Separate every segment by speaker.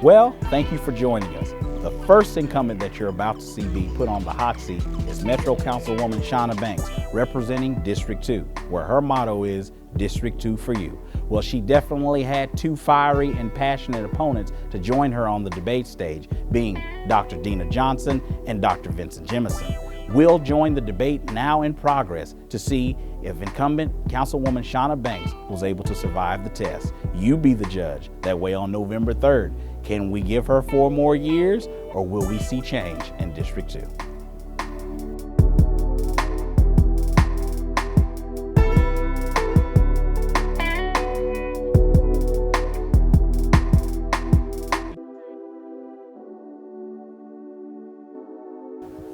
Speaker 1: Well, thank you for joining us. The first incumbent that you're about to see be put on the hot seat is Metro Councilwoman Shauna Banks, representing District 2, where her motto is District 2 for you. Well, she definitely had two fiery and passionate opponents to join her on the debate stage, being Dr. Dina Johnson and Dr. Vincent Jemison. We'll join the debate now in progress to see if incumbent Councilwoman Shauna Banks was able to survive the test. You be the judge. That way on November 3rd, can we give her 4 more years, or will we see change in District 2?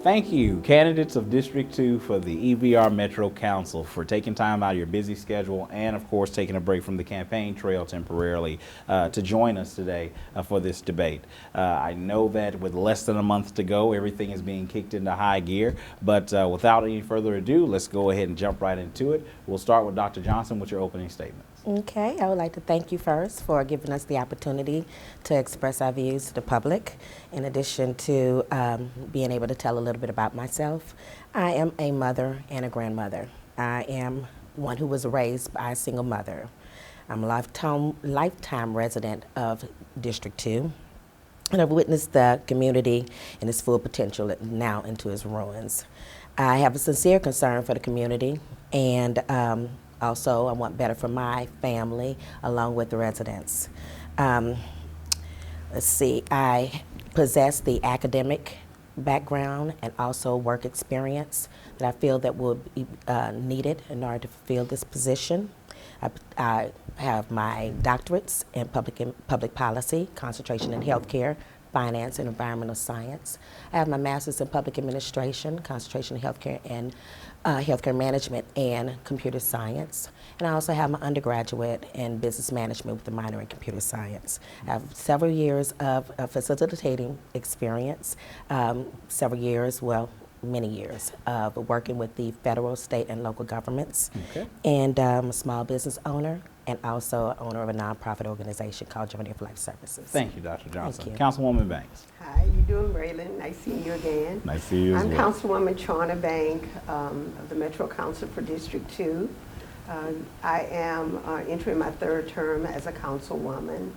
Speaker 1: Thank you, candidates of District 2 for the EVR Metro Council, for taking time out of your busy schedule and, of course, taking a break from the campaign trail temporarily to join us today for this debate. I know that with less than a month to go, everything is being kicked into high gear, but without any further ado, let's go ahead and jump right into it. We'll start with Dr. Johnson with your opening statements.
Speaker 2: Okay, I would like to thank you first for giving us the opportunity to express our views to the public. In addition to being able to tell a little bit about myself, I am a mother and a grandmother. I am one who was raised by a single mother. I'm a lifetime resident of District 2, and I've witnessed the community in its full potential now into its ruins. I have a sincere concern for the community, and also, I want better for my family, along with the residents. Let's see, I possess the academic background and also work experience that I feel that will be needed in order to fulfill this position. I have my doctorates in public policy, concentration in healthcare, finance, and environmental science. I have my master's in public administration, concentration in healthcare and healthcare management and computer science. And I also have my undergraduate in business management with a minor in computer science. I have several years of facilitating experience, many years of working with the federal, state, and local governments.
Speaker 1: Okay.
Speaker 2: And I'm a small business owner and also owner of a nonprofit organization called Journey of Life Services.
Speaker 1: Thank you, Dr. Johnson.
Speaker 2: Thank you.
Speaker 1: Councilwoman Banks.
Speaker 3: Hi, you doing, Braylon? Nice seeing you again.
Speaker 1: Nice to see you as
Speaker 3: I'm
Speaker 1: well.
Speaker 3: Councilwoman Shauna Banks of the Metro Council for District 2. I am entering my 3rd term as a councilwoman.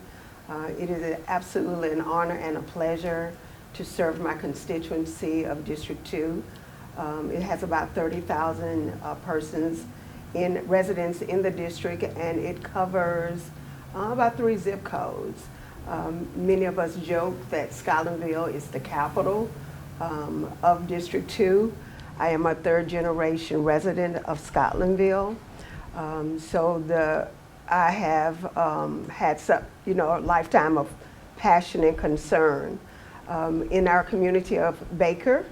Speaker 3: It is absolutely an honor and a pleasure to serve my constituency of District 2. It has about 30,000 residents in the district, and it covers about 3 zip codes. Many of us joke that Scotlandville is the capital of District 2. I am a 3rd generation resident of Scotlandville. I have had a lifetime of passion and concern. In our community of Baker,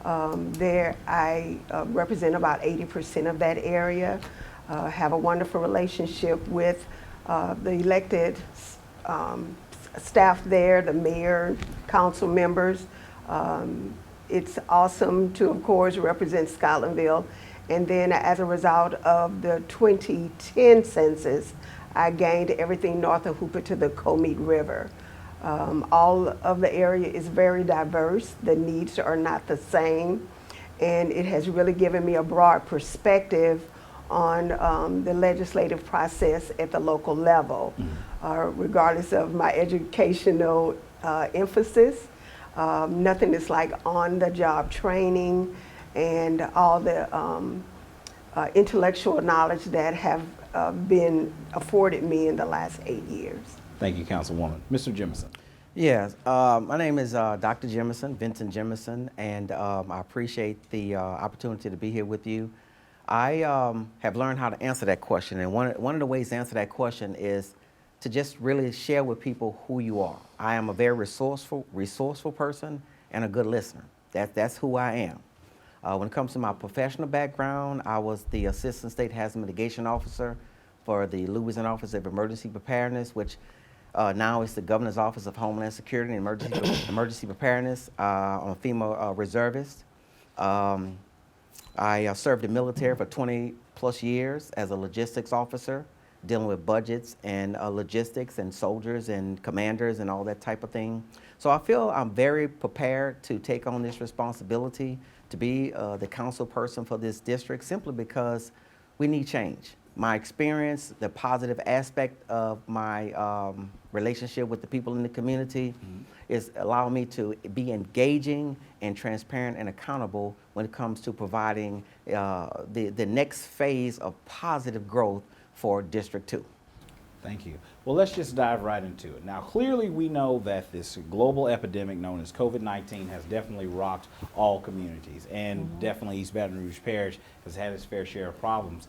Speaker 3: I represent about 80% of that area, have a wonderful relationship with the elected staff there, the mayor, council members. It's awesome to, of course, represent Scotlandville. And then as a result of the 2010 census, I gained everything north of Hooper to the Comeet River. All of the area is very diverse. The needs are not the same. And it has really given me a broad perspective on the legislative process at the local level, regardless of my educational emphasis. Nothing is like on-the-job training and all the intellectual knowledge that have been afforded me in the last 8 years.
Speaker 1: Thank you, Councilwoman. Mr. Jemison.
Speaker 4: Yes, my name is Dr. Jemison, Vincent Jemison, and I appreciate the opportunity to be here with you. I have learned how to answer that question, and one of the ways to answer that question is to just really share with people who you are. I am a very resourceful person and a good listener. That's who I am. When it comes to my professional background, I was the Assistant State Hazard Mitigation Officer for the Louisiana Office of Emergency Preparedness, which now is the Governor's Office of Homeland Security and Emergency Preparedness. I'm a female reservist. I served the military for 20 plus years as a logistics officer. dealing with budgets and logistics and soldiers and commanders and all that type of thing. So I feel I'm very prepared to take on this responsibility to be the council person for this district, simply because we need change. My experience, the positive aspect of my relationship with the people in the community is allowing me to be engaging and transparent and accountable when it comes to providing the next phase of positive growth for District 2.
Speaker 1: Thank you. Well, let's just dive right into it. Now, clearly we know that this global epidemic known as COVID-19 has definitely rocked all communities, and definitely East Baton Rouge Parish has had its fair share of problems.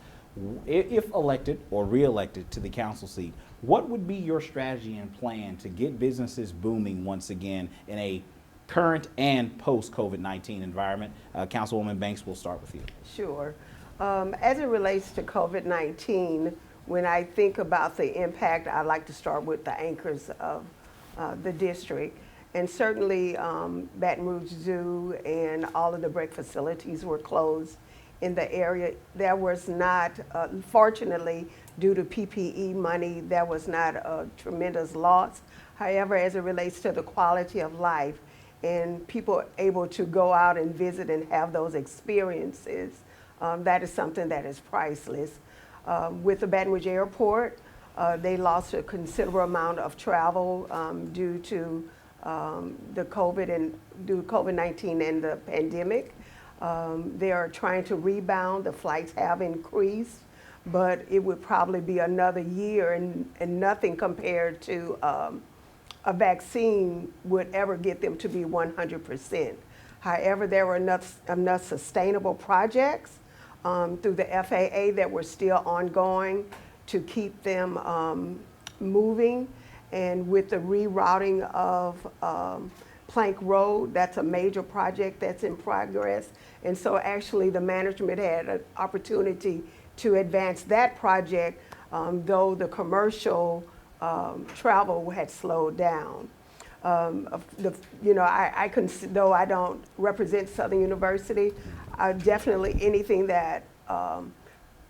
Speaker 1: If elected or re-elected to the council seat, what would be your strategy and plan to get businesses booming once again in a current and post-COVID-19 environment? Councilwoman Banks, we'll start with you.
Speaker 3: Sure. As it relates to COVID-19, when I think about the impact, I like to start with the anchors of the district. And certainly Baton Rouge Zoo and all of the break facilities were closed in the area. There was not, fortunately, due to PPE money, there was not a tremendous loss. However, as it relates to the quality of life and people able to go out and visit and have those experiences, that is something that is priceless. With the Baton Rouge Airport, they lost a considerable amount of travel due to the COVID-19 and the pandemic. They are trying to rebound. The flights have increased, but it would probably be another year, and nothing compared to a vaccine would ever get them to be 100%. However, there were enough sustainable projects through the FAA that were still ongoing to keep them moving. And with the rerouting of Plank Road, that's a major project that's in progress. And so actually the management had an opportunity to advance that project, though the commercial travel had slowed down. Though I don't represent Southern University, definitely anything that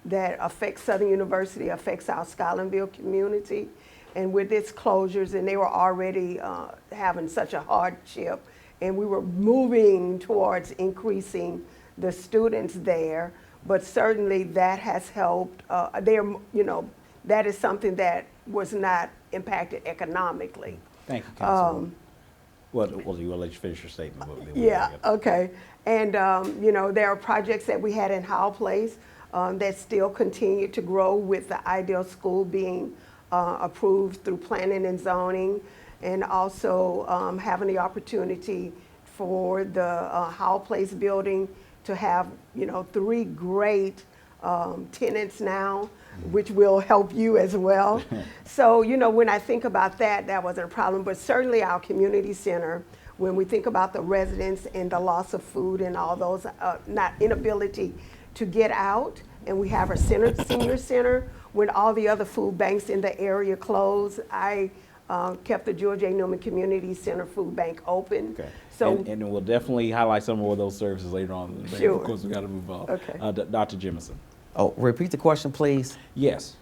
Speaker 3: that affects Southern University affects our Scotlandville community. And with its closures, and they were already having such a hardship, and we were moving towards increasing the students there, but certainly that has helped. That is something that was not impacted economically.
Speaker 1: Thank you, Councilwoman. Well, you will let you finish your statement.
Speaker 3: Yeah, okay. And, there are projects that we had in Howell Place that still continue to grow, with the Ideal School being approved through planning and zoning, and also having the opportunity for the Howell Place building to have, 3 great tenants now, which will help you as well. So, when I think about that, that wasn't a problem. But certainly our community center, when we think about the residents and the loss of food and all those, not inability to get out, and we have our senior center, when all the other food banks in the area closed, I kept the George A. Newman Community Center food bank open.
Speaker 1: Okay.
Speaker 3: So,
Speaker 1: and we'll definitely highlight some more of those services later on in the day.
Speaker 3: Sure.
Speaker 1: Of course, we got to move on.
Speaker 3: Okay.
Speaker 1: Dr. Jemison.
Speaker 4: Oh, repeat the question, please.
Speaker 1: Yes.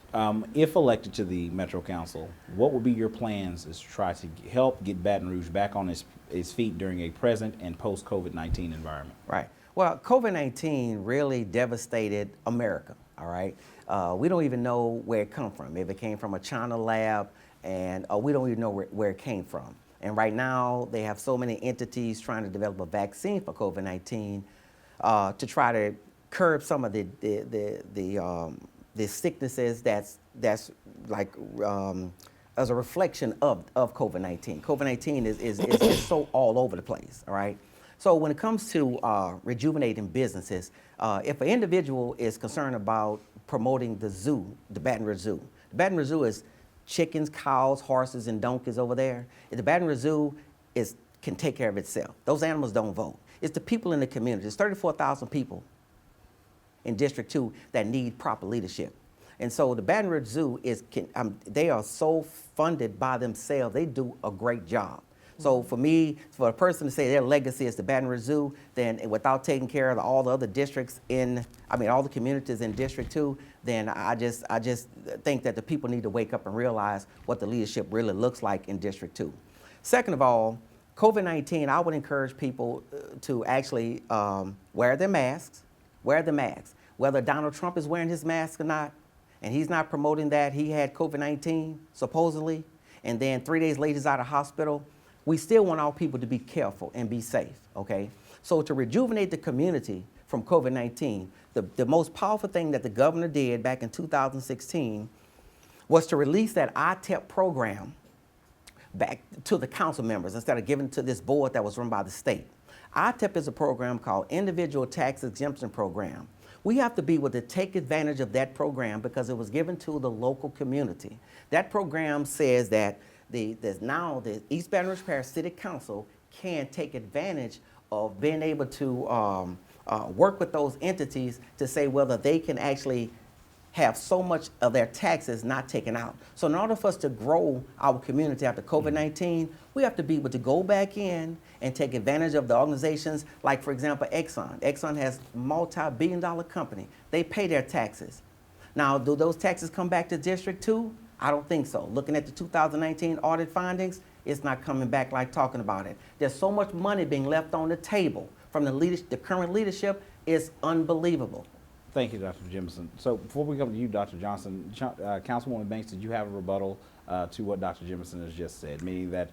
Speaker 1: If elected to the Metro Council, what would be your plans as to try to help get Baton Rouge back on its feet during a present and post-COVID-19 environment?
Speaker 4: Right. Well, COVID-19 really devastated America, all right? We don't even know where it come from. If it came from a China lab, and we don't even know where it came from. And right now, they have so many entities trying to develop a vaccine for COVID-19 to try to curb some of the sicknesses that's like as a reflection of COVID-19. COVID-19 is so all over the place, all right? So when it comes to rejuvenating businesses, if an individual is concerned about promoting the zoo, the Baton Rouge Zoo is chickens, cows, horses, and donkeys over there. The Baton Rouge Zoo can take care of itself. Those animals don't vote. It's the people in the community. There's 34,000 people in District 2 that need proper leadership. And so the Baton Rouge Zoo they are so funded by themselves. They do a great job. So for me, for a person to say their legacy is the Baton Rouge Zoo, then without taking care of all the other districts all the communities in District 2, then I just think that the people need to wake up and realize what the leadership really looks like in District 2. Second of all, COVID-19, I would encourage people to actually wear their masks, whether Donald Trump is wearing his mask or not, and he's not promoting that he had COVID-19, supposedly, and then 3 days later he's out of hospital. We still want our people to be careful and be safe, okay? So to rejuvenate the community from COVID-19, the most powerful thing that the governor did back in 2016 was to release that ITEP program back to the council members instead of giving it to this board that was run by the state. ITEP is a program called Individual Tax Exemption Program. We have to be able to take advantage of that program because it was given to the local community. That program says that the East Baton Rouge Parish City Council can take advantage of being able to work with those entities to say whether they can actually have so much of their taxes not taken out. So in order for us to grow our community after COVID-19, we have to be able to go back in and take advantage of the organizations like, for example, Exxon. Exxon has a multi-billion-dollar company. They pay their taxes. Now, do those taxes come back to District 2? I don't think so. Looking at the 2019 audit findings, it's not coming back like talking about it. There's so much money being left on the table from the current leadership, it's unbelievable.
Speaker 1: Thank you, Dr. Jemison. So before we come to you, Dr. Johnson, Councilwoman Banks, did you have a rebuttal to what Dr. Jemison has just said, meaning that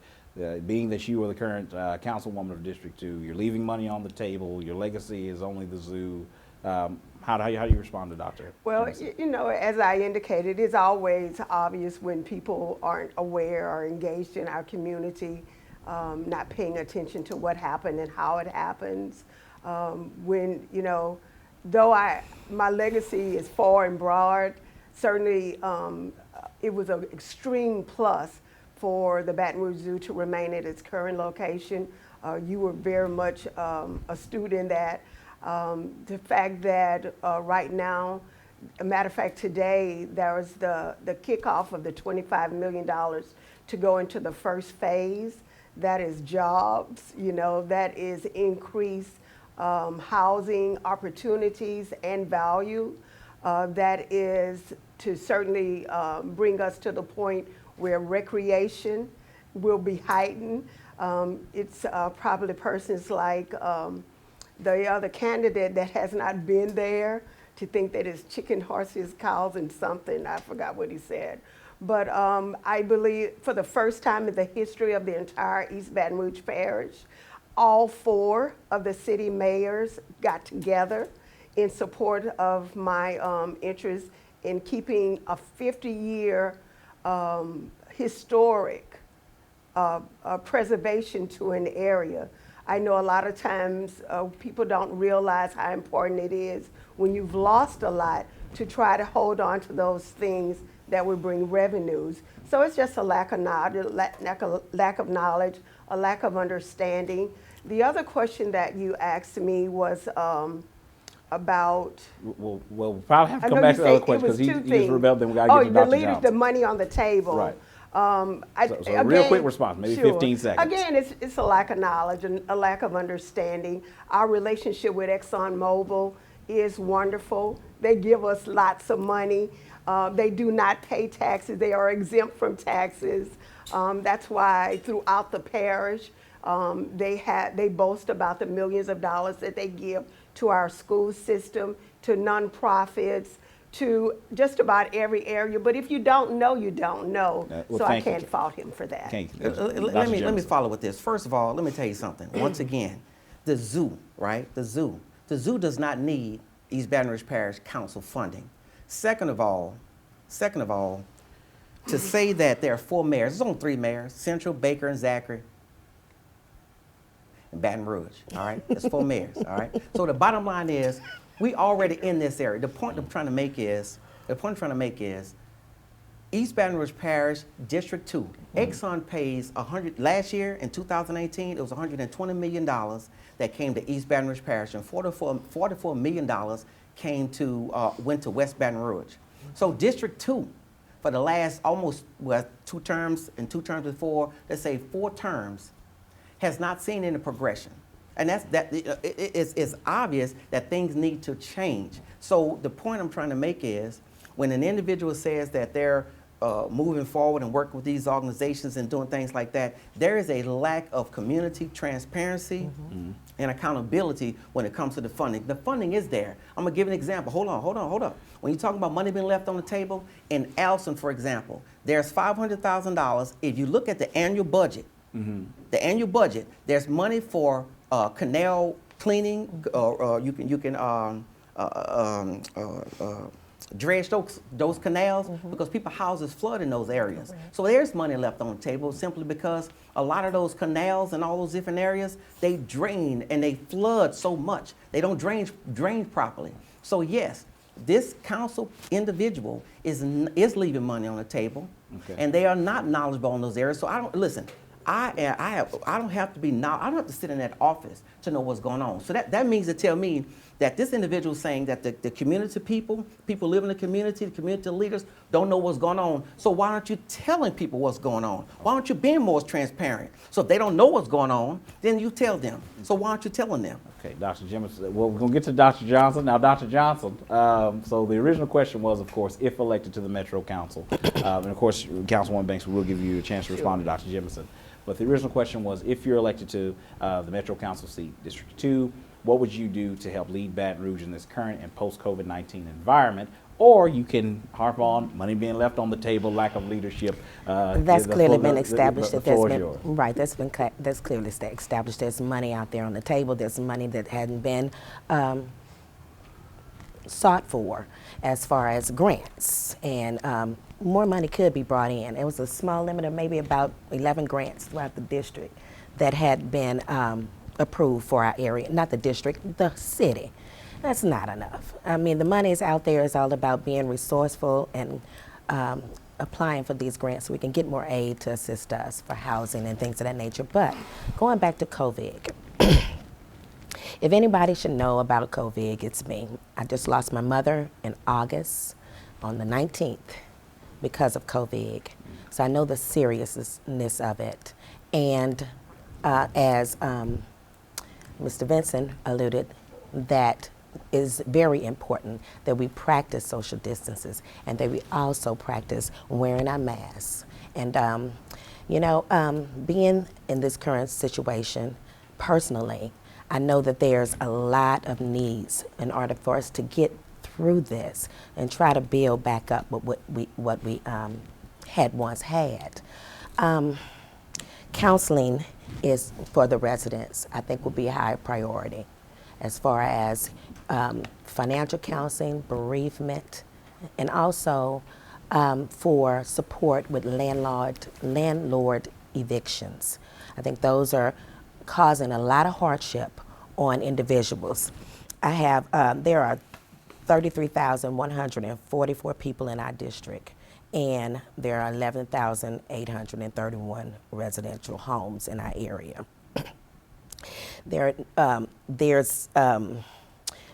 Speaker 1: being that you are the current councilwoman of District 2, you're leaving money on the table, your legacy is only the zoo. How do you respond to Dr.
Speaker 3: Well,
Speaker 1: Jemison?
Speaker 3: you know, as I indicated, it's always obvious when people aren't aware or engaged in our community, not paying attention to what happened and how it happens. When, you know, though my legacy is far and broad, certainly it was an extreme plus for the Baton Rouge Zoo to remain at its current location. You were very much astute in that. The fact that right now, a matter of fact, today there was the kickoff of the $25 million to go into the first phase. That is jobs, you know, that is increased housing opportunities and value. That is to certainly bring us to the point where recreation will be heightened. It's probably persons like the other candidate that has not been there to think that it's chicken, horses, cows, and something. I forgot what he said. But I believe for the first time in the history of the entire East Baton Rouge Parish, all 4 of the city mayors got together in support of my interest in keeping a 50-year historic preservation to an area. I know a lot of times people don't realize how important it is when you've lost a lot to try to hold on to those things that would bring revenues. So it's just a lack of knowledge, a lack of understanding. The other question that you asked me was about.
Speaker 1: We'll probably have to come back to the other question because he just rebelled. Then we got to get to Dr. Johnson.
Speaker 3: The money on the table.
Speaker 1: Right. So
Speaker 3: again,
Speaker 1: a real quick response, maybe
Speaker 3: sure.
Speaker 1: 15 seconds.
Speaker 3: Again, it's a lack of knowledge and a lack of understanding. Our relationship with ExxonMobil is wonderful. They give us lots of money. They do not pay taxes. They are exempt from taxes. That's why throughout the parish, they boast about the millions of dollars that they give to our school system, to nonprofits, to just about every area. But if you don't know, you don't know. So I can't fault him for that.
Speaker 4: Let me follow with this. First of all, let me tell you something. Once again, the zoo, right? The zoo does not need East Baton Rouge Parish Council funding. Second of all, to say that there are 4 mayors, there's only 3 mayors, Central, Baker, and Zachary, and Baton Rouge, all right? There's 4 mayors, all right? So the bottom line is, we already in this area. The point I'm trying to make is, East Baton Rouge Parish, District 2, Exxon pays last year in 2018, it was $120 million that came to East Baton Rouge Parish, and $44 million went to West Baton Rouge. So District 2, for the last almost 2 terms and 2 terms before, let's say 4 terms, has not seen any progression. And it's obvious that things need to change. So the point I'm trying to make is when an individual says that they're moving forward and working with these organizations and doing things like that, there is a lack of community transparency and accountability when it comes to the funding. The funding is there. I'm gonna give an example. Hold on. When you talk about money being left on the table, in Allison, for example, there's $500,000. If you look at the annual budget, there's money for canal cleaning. You can dredge those canals because people's houses flood in those areas. So there's money left on the table simply because a lot of those canals and all those different areas, they drain and they flood so much. They don't drain properly. So yes, this council individual is leaving money on the table, and they are not knowledgeable on those areas. So I don't listen. I don't have to sit in that office to know what's going on. So that means to tell me that this individual is saying that the community people live in the community leaders don't know what's going on. So why aren't you telling people what's going on? Why aren't you being more transparent? So if they don't know what's going on, then you tell them. So why aren't you telling them?
Speaker 1: Okay, Dr. Jemison. Well, we're going to get to Dr. Johnson. Now, Dr. Johnson, so the original question was, of course, if elected to the Metro Council. And, of course, Councilwoman Banks will give you a chance to respond to Dr. Jemison. But the original question was, if you're elected to the Metro Council seat, District 2, what would you do to help lead Baton Rouge in this current and post-COVID-19 environment? Or you can harp on money being left on the table, lack of leadership.
Speaker 2: That's clearly been established.
Speaker 1: That's
Speaker 2: clearly established. There's money out there on the table. There's money that hadn't been sought for as far as grants, and more money could be brought in. It was a small limit of maybe about 11 grants throughout the district that had been approved for our area. Not the district, the city. That's not enough. I mean, the money is out there. It's all about being resourceful and applying for these grants so we can get more aid to assist us for housing and things of that nature. But going back to COVID, if anybody should know about COVID, it's me. I just lost my mother in August on the 19th because of COVID. So I know the seriousness of it. And as Mr. Vincent alluded, that is very important that we practice social distances and that we also practice wearing our masks. And, being in this current situation, personally, I know that there's a lot of needs in order for us to get through this and try to build back up what we had once had. Counseling is for the residents, I think, will be a high priority as far as financial counseling, bereavement, and also for support with landlord evictions. I think those are causing a lot of hardship on individuals. There are 33,144 people in our district, and there are 11,831 residential homes in our area. There's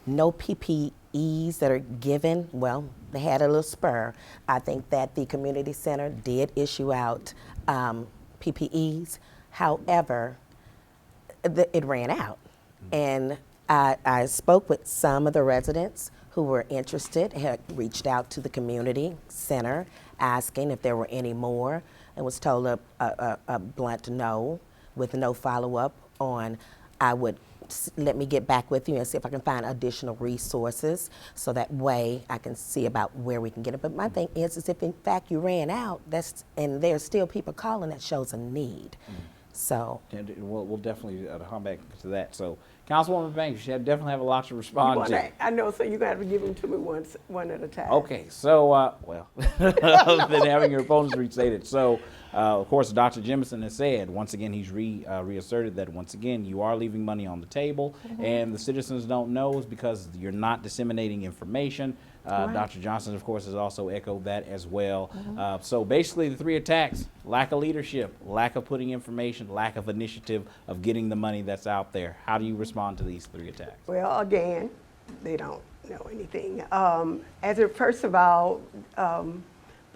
Speaker 2: no PPEs that are given. Well, they had a little spur. I think that the community center did issue out PPEs. However, it ran out. And I spoke with some of the residents who were interested, had reached out to the community center asking if there were any more, and was told a blunt no with no follow-up on let me get back with you and see if I can find additional resources so that way I can see about where we can get it. But my thing is if in fact you ran out, and there's still people calling, that shows a need. So
Speaker 1: we'll definitely come back to that. So Councilwoman Banks, you definitely have a lot to respond to.
Speaker 3: I know, so you're going to have to give them to me one at a time.
Speaker 1: Okay, so, other than having your opponents restated. So, of course, Dr. Jemison has said, once again, he's reasserted that, once again, you are leaving money on the table, and the citizens don't know is because you're not disseminating information. Right. Dr. Johnson, of course, has also echoed that as well. So basically the three attacks: lack of leadership, lack of putting information, lack of initiative of getting the money that's out there. How do you respond to these three attacks?
Speaker 3: Well, again, they don't know anything. First of all,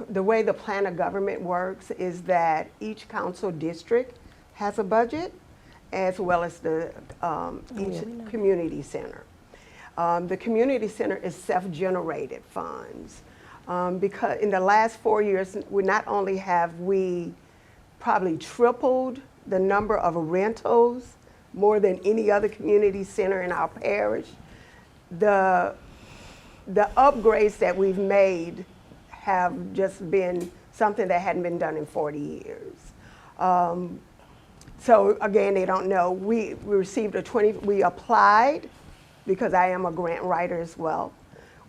Speaker 3: the way the plan of government works is that each council district has a budget, as well as the each community center. The community center is self-generated funds because in the last 4 years, we not only have we probably tripled the number of rentals, more than any other community center in our parish. The upgrades that we've made have just been something that hadn't been done in 40 years. So again, they don't know. We received we applied, because I am a grant writer as well.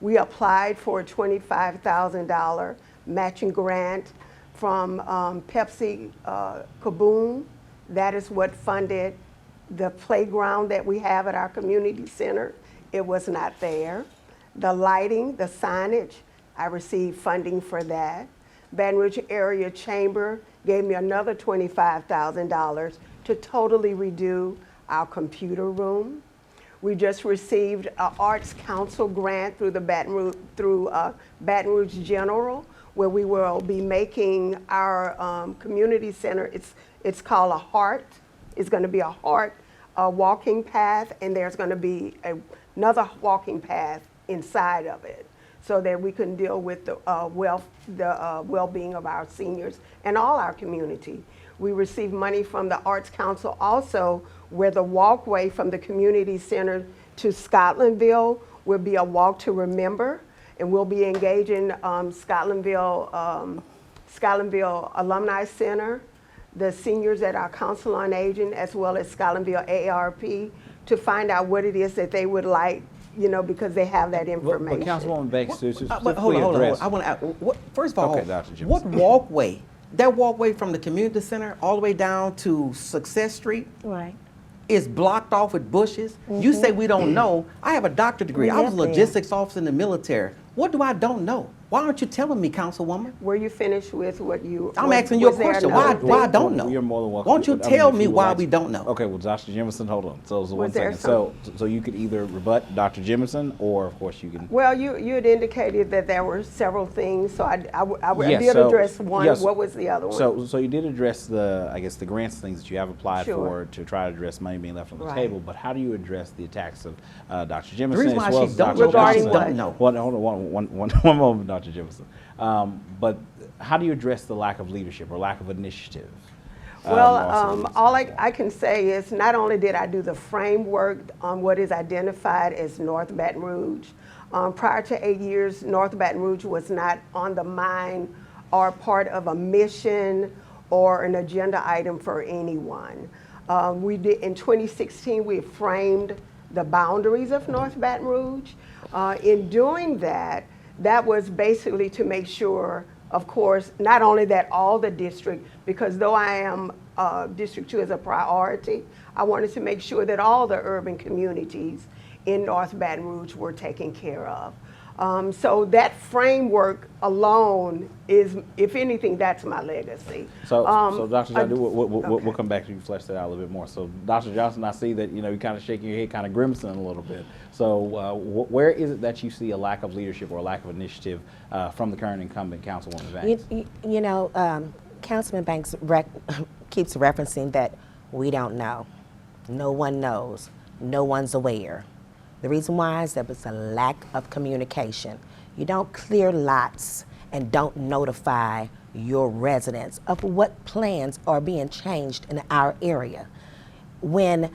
Speaker 3: We applied for a $25,000 matching grant from Pepsi Kaboom. That is what funded the playground that we have at our community center. It was not there. The lighting, the signage, I received funding for that. Baton Rouge Area Chamber gave me another $25,000 to totally redo our computer room. We just received an Arts Council grant through the Baton Rouge General, where we will be making our community center. It's called a Heart. It's going to be a Heart walking path, and there's going to be another walking path inside of it, so that we can deal with the well-being of our seniors and all our community. We received money from the Arts Council also, where the walkway from the community center to Scotlandville will be a walk to remember, and we'll be engaging Scotlandville Alumni Center, the seniors at our Council on Aging, as well as Scotlandville AARP, to find out what it is that they would like, you know, because they have that information.
Speaker 1: But Councilwoman Banks,
Speaker 4: But hold on. I want to ask, first of all,
Speaker 1: Okay, Dr. Jimson.
Speaker 4: what walkway? That walkway from the community center all the way down to Success Street
Speaker 2: Right.
Speaker 4: is blocked off with bushes. You say we don't know. I have a doctorate degree. I was a logistics officer in the military. What do I don't know? Why aren't you telling me, Councilwoman?
Speaker 3: Were you finished with what you?
Speaker 4: I'm asking you a
Speaker 3: was there
Speaker 4: question.
Speaker 3: another
Speaker 4: Why I
Speaker 3: thing?
Speaker 4: don't know?
Speaker 1: You're more than welcome.
Speaker 4: Won't you tell me why we don't know?
Speaker 1: Okay, well, Dr. Jimison, hold on. So one
Speaker 3: Was there
Speaker 1: second. So you could either rebut Dr. Jimison, or of course you can.
Speaker 3: Well, you had indicated that there were several things, so I
Speaker 1: Yes,
Speaker 3: did
Speaker 1: so-
Speaker 3: address one.
Speaker 1: yes.
Speaker 3: What was the other one?
Speaker 1: So you did address the grants things that you have applied
Speaker 3: Sure.
Speaker 1: for to try to address money being left on the
Speaker 3: Right.
Speaker 1: table. But how do you address the attacks of Dr. Jimison
Speaker 4: reason
Speaker 1: as
Speaker 4: why
Speaker 1: well
Speaker 4: she
Speaker 1: as
Speaker 4: don't
Speaker 1: Dr.
Speaker 3: Regarding
Speaker 1: Johnson?
Speaker 3: what?
Speaker 4: know.
Speaker 1: Hold on, one moment, Dr. Jimison. But how do you address the lack of leadership or lack of initiative?
Speaker 3: Well,
Speaker 1: also-
Speaker 3: all I can say is not only did I do the framework on what is identified as North Baton Rouge, prior to 8 years, North Baton Rouge was not on the mind or part of a mission or an agenda item for anyone. We did, in 2016, we framed the boundaries of North Baton Rouge. In doing that, that was basically to make sure, of course, not only that all the district, because though I am District 2 is a priority, I wanted to make sure that all the urban communities in North Baton Rouge were taken care of. So that framework alone is, if anything, that's my legacy.
Speaker 1: So Dr. Johnson, we'll come back to you, flesh that out a little bit more. So Dr. Johnson, I see that you're kind of shaking your head, kind of grimacing a little bit. So where is it that you see a lack of leadership or a lack of initiative from the current incumbent Councilwoman Banks?
Speaker 2: You know, Councilman Banks keeps referencing that we don't know. No one knows. No one's aware. The reason why is that it's a lack of communication. You don't clear lots and don't notify your residents of what plans are being changed in our area. When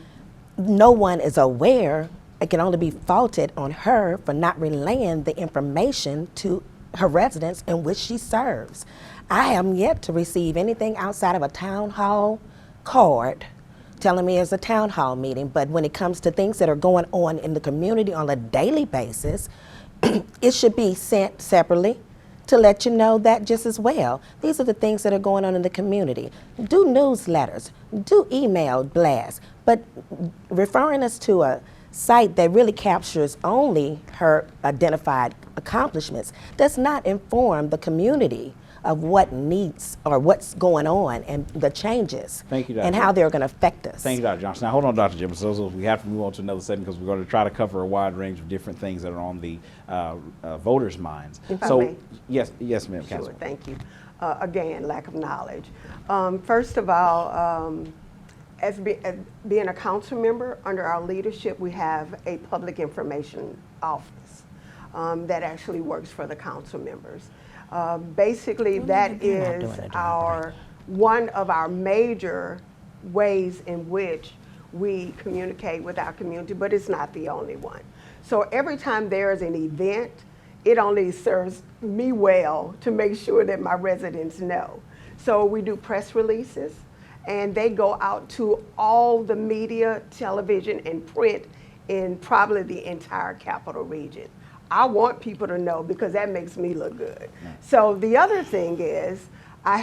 Speaker 2: no one is aware, it can only be faulted on her for not relaying the information to her residents in which she serves. I am yet to receive anything outside of a town hall card telling me it's a town hall meeting, but when it comes to things that are going on in the community on a daily basis, it should be sent separately to let you know that just as well. These are the things that are going on in the community. Do newsletters, do email blasts, but referring us to a site that really captures only her identified accomplishments does not inform the community of what needs or what's going on and the changes.
Speaker 1: Thank you, Dr.
Speaker 2: And how they're going to affect us.
Speaker 1: Thank you, Dr. Johnson. Now, hold on, Dr. Jimson. So we have to move on to another segment because we're going to try to cover a wide range of different things that are on the voters' minds.
Speaker 3: If I may.
Speaker 1: Yes, ma'am,
Speaker 3: Sure,
Speaker 1: Councilwoman.
Speaker 3: thank you. Again, lack of knowledge. First of all, as being a council member, under our leadership, we have a public information office that actually works for the council members. Basically, that is one of our major ways in which we communicate with our community, but it's not the only one. So every time there's an event, it only serves me well to make sure that my residents know. So we do press releases, and they go out to all the media, television, and print in probably the entire capital region. I want people to know because that makes me look good. So the other thing is, not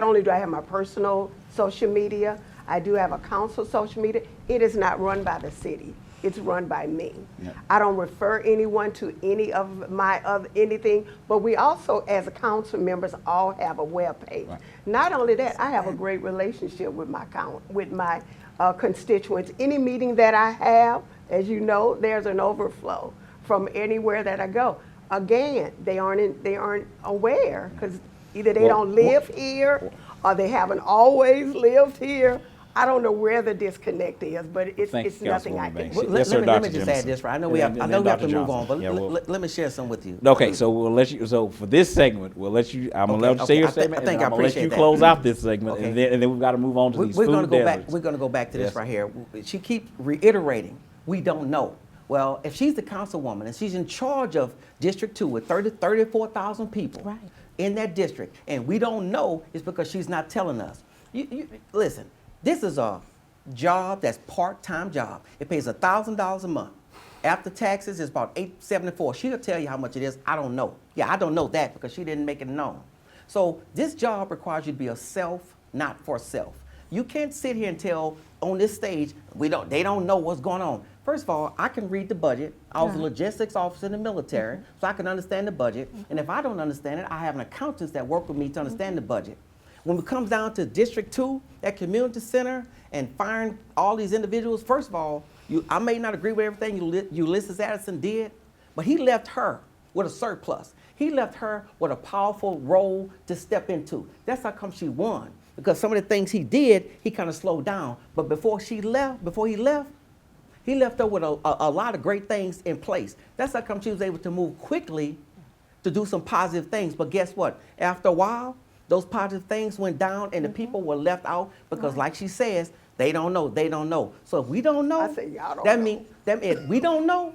Speaker 3: only do I have my personal social media, I do have a council social media. It is not run by the city. It's run by me. Yep. I don't refer anyone to any of my anything, but we also, as a council members, all have a web page. Right. Not only that, I have a great relationship with my constituents. Any meeting that I have, as you know, there's an overflow from anywhere that I go. Again, they aren't aware because either they don't live here or they haven't always lived here. I don't know where the disconnect is, but it's nothing I can do.
Speaker 4: Let me just add this, right? I know we have to move on, but let me share some with you.
Speaker 1: Okay, so we'll let you. So for this segment, we'll let you. I'm gonna let you say your statement. I'm gonna let you close out this segment, and then we've got to move on to these food deserts.
Speaker 4: We're gonna go back to this right here. She keeps reiterating, we don't know. Well, if she's the councilwoman and she's in charge of District 2 with 34,000 people in that district, and we don't know, it's because she's not telling us. Listen. This is a job that's part-time job. It pays $1,000 a month. After taxes, it's about $874. She'll tell you how much it is. I don't know. Yeah, I don't know that because she didn't make it known. So this job requires you to be a self, not for self. You can't sit here and tell on this stage, they don't know what's going on. First of all, I can read the budget. I was a logistics officer in the military, so I can understand the budget. And if I don't understand it, I have an accountant that work with me to understand the budget. When it comes down to District 2, that community center, and firing all these individuals, first of all, I may not agree with everything Ulysses Addison did, but he left her with a surplus. He left her with a powerful role to step into. That's how come she won, because some of the things he did, he kind of slowed down. But before he left, he left her with a lot of great things in place. That's how come she was able to move quickly to do some positive things. But guess what? After a while, those positive things went down and the people were left out because, like she says, they don't know. So if we don't know, that means if we don't know,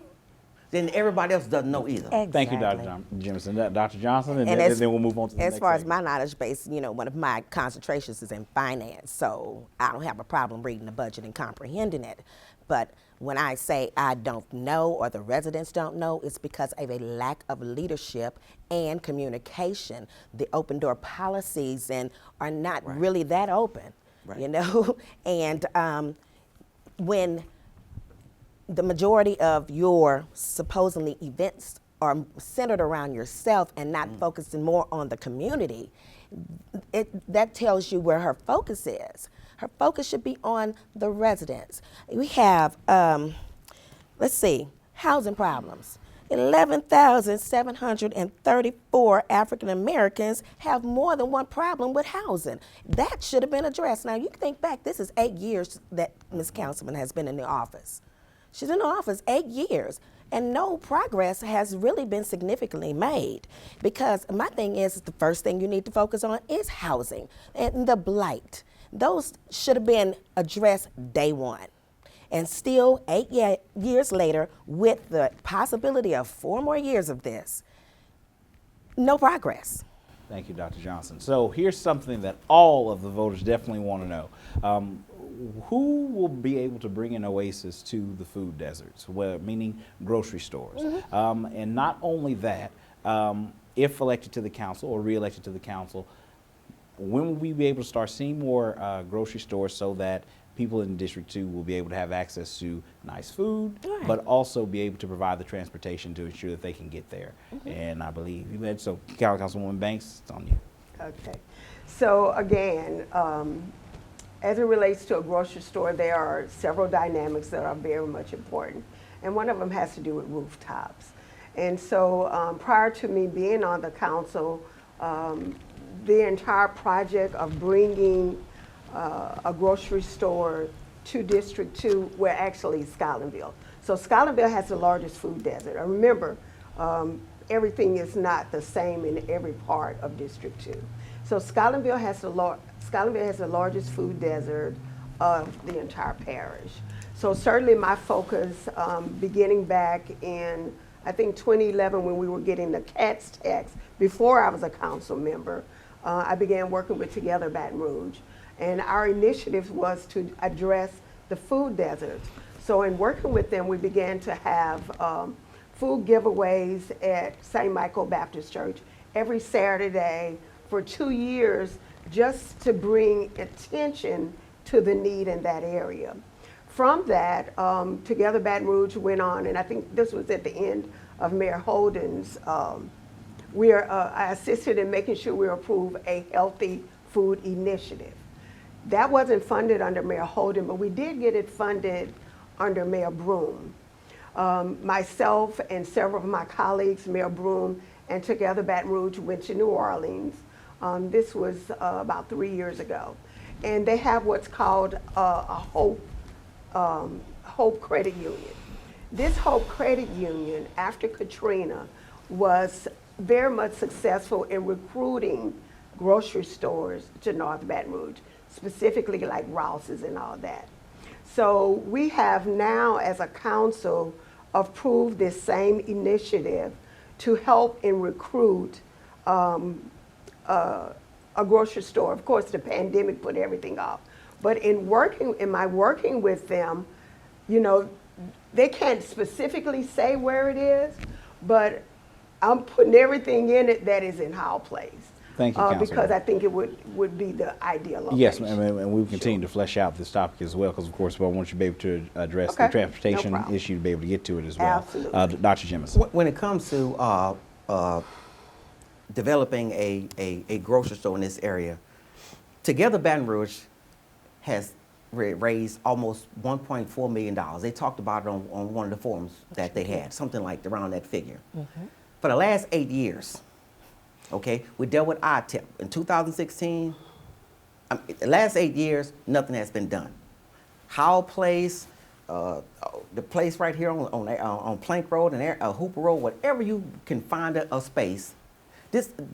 Speaker 4: then everybody else doesn't know either.
Speaker 2: Exactly.
Speaker 1: Thank you, Dr. Jemison. Dr. Johnson, and then we'll move on to the next
Speaker 2: As far as
Speaker 1: segment.
Speaker 2: my knowledge base, one of my concentrations is in finance, so I don't have a problem reading the budget and comprehending it. But when I say I don't know or the residents don't know, it's because of a lack of leadership and communication. The open door policies are not really that open, And when the majority of your supposedly events are centered around yourself and not focusing more on the community, that tells you where her focus is. Her focus should be on the residents. We have, housing problems. 11,734 African Americans have more than one problem with housing. That should have been addressed. Now, you think back, this is 8 years that Ms. Councilman has been in the office. She's in the office 8 years, and no progress has really been significantly made. Because my thing is, the first thing you need to focus on is housing and the blight. Those should have been addressed day one. And still, 8 years later, with the possibility of 4 more years of this, no progress.
Speaker 1: Thank you, Dr. Johnson. So here's something that all of the voters definitely want to know. Who will be able to bring an oasis to the food deserts, meaning grocery stores? And not only that, if elected to the council or re-elected to the council, when will we be able to start seeing more grocery stores so that people in District 2 will be able to have access to nice food, but also be able to provide the transportation to ensure that they can get there? And I believe you had, so Councilwoman Banks, it's on you.
Speaker 3: Okay. So again, as it relates to a grocery store, there are several dynamics that are very much important. And one of them has to do with rooftops. And so prior to me being on the council, the entire project of bringing a grocery store to District 2, we're actually Scotlandville. So Scotlandville has the largest food desert. And remember, everything is not the same in every part of District 2. So Scotlandville has the largest food desert of the entire parish. So certainly my focus, beginning back in, I think 2011, when we were getting the CATS tax, before I was a council member, I began working with Together Baton Rouge. And our initiative was to address the food deserts. So in working with them, we began to have food giveaways at St. Michael Baptist Church every Saturday for 2 years, just to bring attention to the need in that area. From that, Together Baton Rouge went on, and I think this was at the end of Mayor Holden's, I assisted in making sure we approved a healthy food initiative. That wasn't funded under Mayor Holden, but we did get it funded under Mayor Broome. Myself and several of my colleagues, Mayor Broome and Together Baton Rouge, went to New Orleans. This was about 3 years ago. And they have what's called a Hope Credit Union. This Hope Credit Union, after Katrina, was very much successful in recruiting grocery stores to North Baton Rouge, specifically like Rouse's and all that. So we have now, as a council, approved this same initiative to help and recruit a grocery store. Of course, the pandemic put everything off. But in my working with them, you know, they can't specifically say where it is, but I'm putting everything in it that is in Howell Place.
Speaker 1: Thank you, Councilwoman.
Speaker 3: Because I think it would be the ideal location.
Speaker 1: Yes, and we will continue to flesh out this topic as well, because of course I want you to be able to address the transportation issue, to be able to get to it as well.
Speaker 3: Absolutely.
Speaker 1: Dr. Jemison.
Speaker 4: When it comes to developing a grocery store in this area, Together Baton Rouge has raised almost $1.4 million. They talked about it on one of the forums that they had, something like around that figure. Mm-hmm. For the last 8 years, okay, we dealt with ITIP. In 2016, the last 8 years, nothing has been done. Howell Place, the place right here on Plank Road and Hooper Road, whatever you can find a space,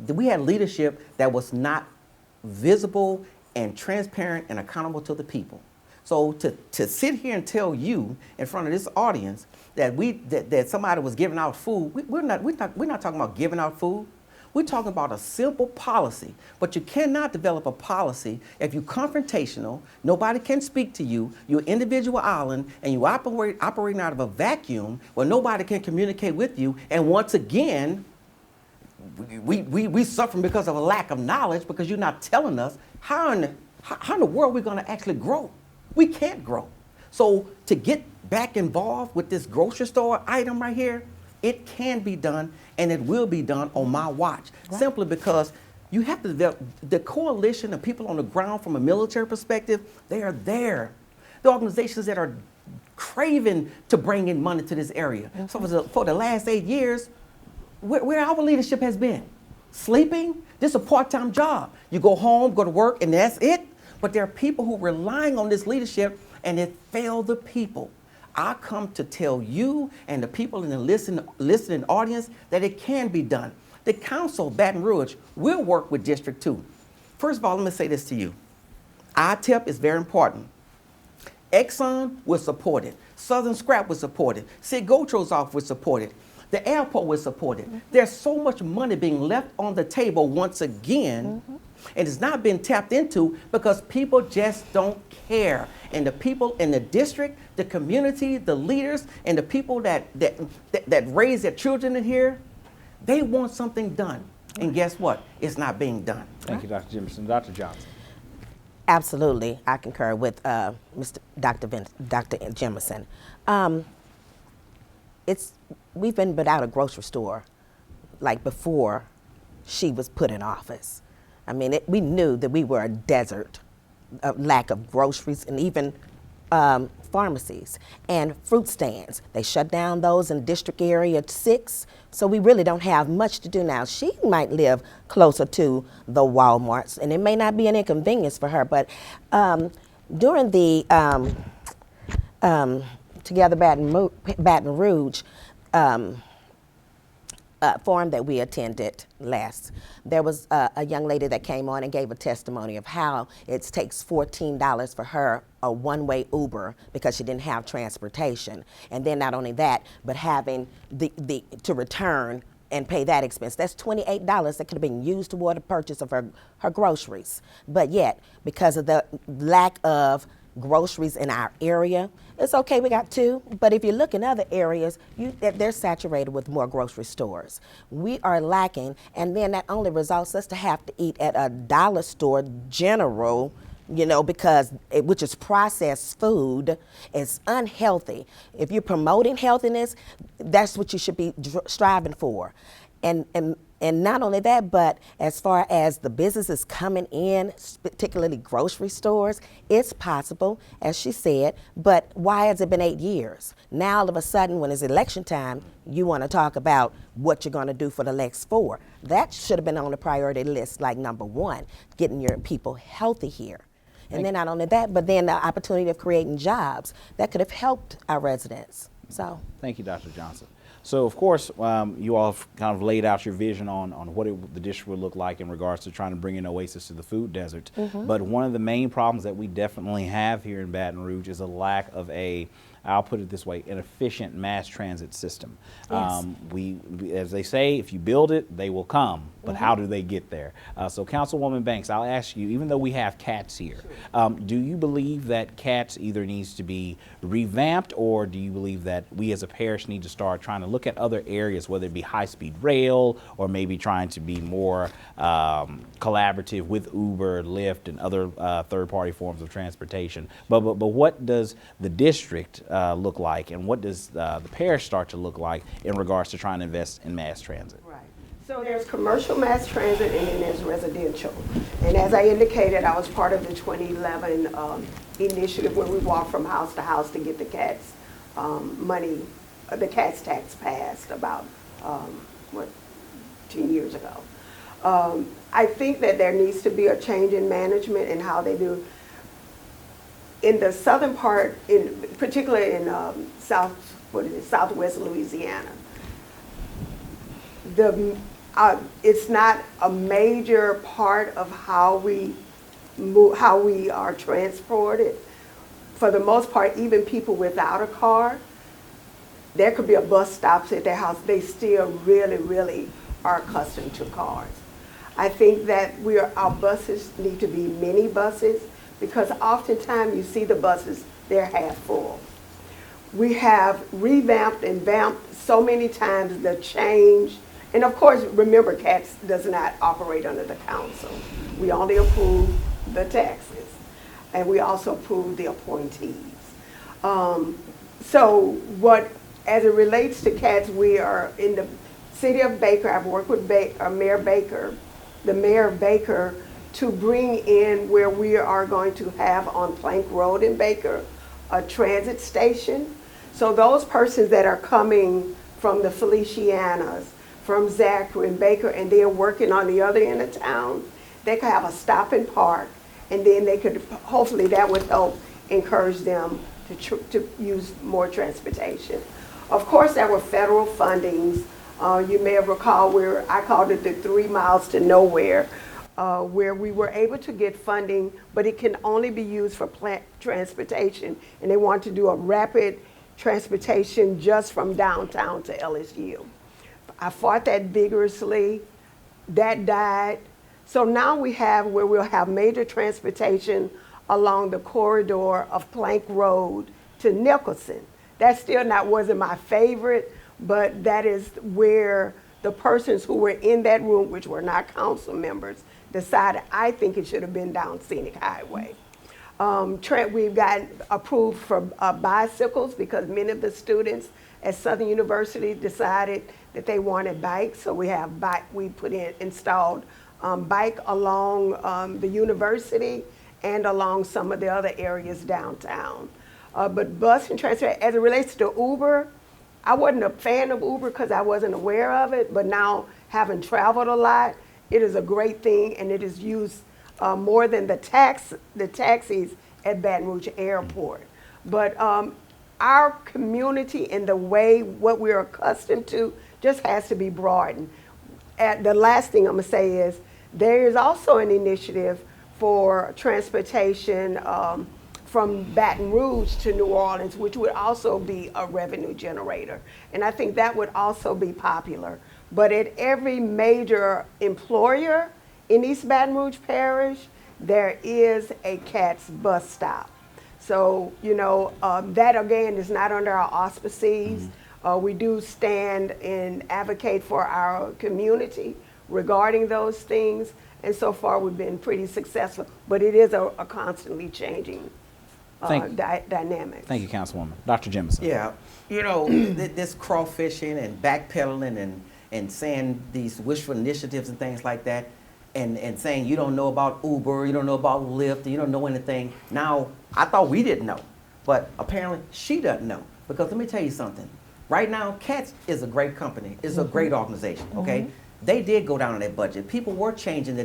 Speaker 4: we had leadership that was not visible and transparent and accountable to the people. So to sit here and tell you in front of this audience that that somebody was giving out food, we're not talking about giving out food. We're talking about a simple policy. But you cannot develop a policy if you're confrontational, nobody can speak to you, you're an individual island, and you operating out of a vacuum where nobody can communicate with you. And once again, we suffering because of a lack of knowledge, because you're not telling us how in the world we're going to actually grow. We can't grow. So to get back involved with this grocery store item right here, it can be done, and it will be done on my watch. Right. Simply because you have to develop the coalition of people on the ground from a military perspective. They are there. The organizations that are craving to bring in money to this area. Mm-hmm. So for the last 8 years, where our leadership has been, sleeping. This is a part-time job. You go home, go to work, and that's it. But there are people who are relying on this leadership, and it failed the people. I come to tell you and the people in the listening audience that it can be done. The Council of Baton Rouge will work with District 2. First of all, let me say this to you. ITIP is very important. Exxon was supported. Southern Scrap was supported. Sid Gotro's office was supported. The airport was supported. Mm-hmm. There's so much money being left on the table once again, and it's not been tapped into because people just don't care. And the people in the district, the community, the leaders, and the people that raise their children in here, they want something done. And guess what? It's not being done.
Speaker 1: Thank you, Dr. Jemison. Dr. Johnson.
Speaker 2: Absolutely, I concur with Dr. Jemison. We've been without a grocery store like before she was put in office. I mean, we knew that we were a desert, a lack of groceries, and even pharmacies and fruit stands. They shut down those in District Area 6, so we really don't have much to do now. She might live closer to the Walmarts, and it may not be an inconvenience for her, but during the Together Baton Rouge forum that we attended last, there was a young lady that came on and gave a testimony of how it takes $14 for her a one-way Uber because she didn't have transportation. And then not only that, but having to return and pay that expense. That's $28 that could have been used toward the purchase of her groceries. But yet, because of the lack of groceries in our area, it's okay, we got 2, but if you look in other areas, they're saturated with more grocery stores. We are lacking, and then that only results us to have to eat at a dollar store general, because which is processed food. It's unhealthy. If you're promoting healthiness, that's what you should be striving for. And not only that, but as far as the businesses coming in, particularly grocery stores, it's possible, as she said, but why has it been 8 years? Now all of a sudden, when it's election time, you want to talk about what you're going to do for the next 4. That should have been on the priority list, like number 1, getting your people healthy here. And then not only that, but then the opportunity of creating jobs that could have helped our residents. So. Thank you,
Speaker 1: Dr. Johnson. So, of course, you all have kind of laid out your vision on what the district would look like in regards to trying to bring an oasis to the food desert. But one of the main problems that we definitely have here in Baton Rouge is a lack of I'll put it this way, an efficient mass transit system.
Speaker 2: Yes.
Speaker 1: We, as they say, if you build it, they will come. But how do they get there? So Councilwoman Banks, I'll ask you, even though we have CATS here, do you believe that CATS either needs to be revamped, or do you believe that we as a parish need to start trying to look at other areas, whether it be high-speed rail or maybe trying to be more collaborative with Uber, Lyft, and other third-party forms of transportation? But what does the district look like, and what does the parish start to look like in regards to trying to invest in mass transit?
Speaker 3: Right. So there's commercial mass transit, and then there's residential. And as I indicated, I was part of the 2011 initiative where we walked from house to house to get the CATS money, the CATS tax passed about, 10 years ago. I think that there needs to be a change in management and how they do. In the southern part, particularly in southwest Louisiana, it's not a major part of how we are transported. For the most part, even people without a car, there could be a bus stops at their house. They still really, really are accustomed to cars. I think that our buses need to be mini buses, because oftentimes you see the buses, they're half full. We have revamped and vamped so many times the change. And of course, remember, CATS does not operate under the council. We only approve the taxes, and we also approve the appointees. As it relates to CATS, we are in the city of Baker. I've worked with Mayor Baker, the Mayor of Baker, to bring in where we are going to have on Plank Road in Baker a transit station. So those persons that are coming from the Felicianas, from Zachary and Baker, and they're working on the other end of town, they could have a stop and park, and then they could, hopefully that would help encourage them to use more transportation. Of course, there were federal fundings. You may have recalled where I called it the 3 miles to nowhere, where we were able to get funding, but it can only be used for plant transportation, and they want to do a rapid transportation just from downtown to LSU. I fought that vigorously. That died. So now we have where we'll have major transportation along the corridor of Plank Road to Nicholson. That still wasn't my favorite, but that is where the persons who were in that room, which were not council members, decided I think it should have been down Scenic Highway. We've gotten approved for bicycles because many of the students at Southern University decided that they wanted bikes, so we installed bike along the university and along some of the other areas downtown. But bus and transport, as it relates to Uber, I wasn't a fan of Uber because I wasn't aware of it, but now having traveled a lot, it is a great thing, and it is used more than the taxis at Baton Rouge Airport. But our community and the way what we're accustomed to just has to be broadened. The last thing I'm gonna say is there is also an initiative for transportation from Baton Rouge to New Orleans, which would also be a revenue generator. And I think that would also be popular. But at every major employer in East Baton Rouge Parish, there is a CATS bus stop. So, you know, that again is not under our auspices. We do stand and advocate for our community regarding those things. And so far we've been pretty successful, but it is a constantly changing dynamic.
Speaker 1: Thank you, Councilwoman. Dr. Jemison.
Speaker 4: Yeah, you know, this crawfishing and backpedaling and saying these wishful initiatives and things like that, and saying you don't know about Uber, you don't know about Lyft, you don't know anything. Now, I thought we didn't know, but apparently she doesn't know. Because let me tell you something. Right now, CATS is a great company. It's a great organization, okay? They did go down on their budget. People were changing the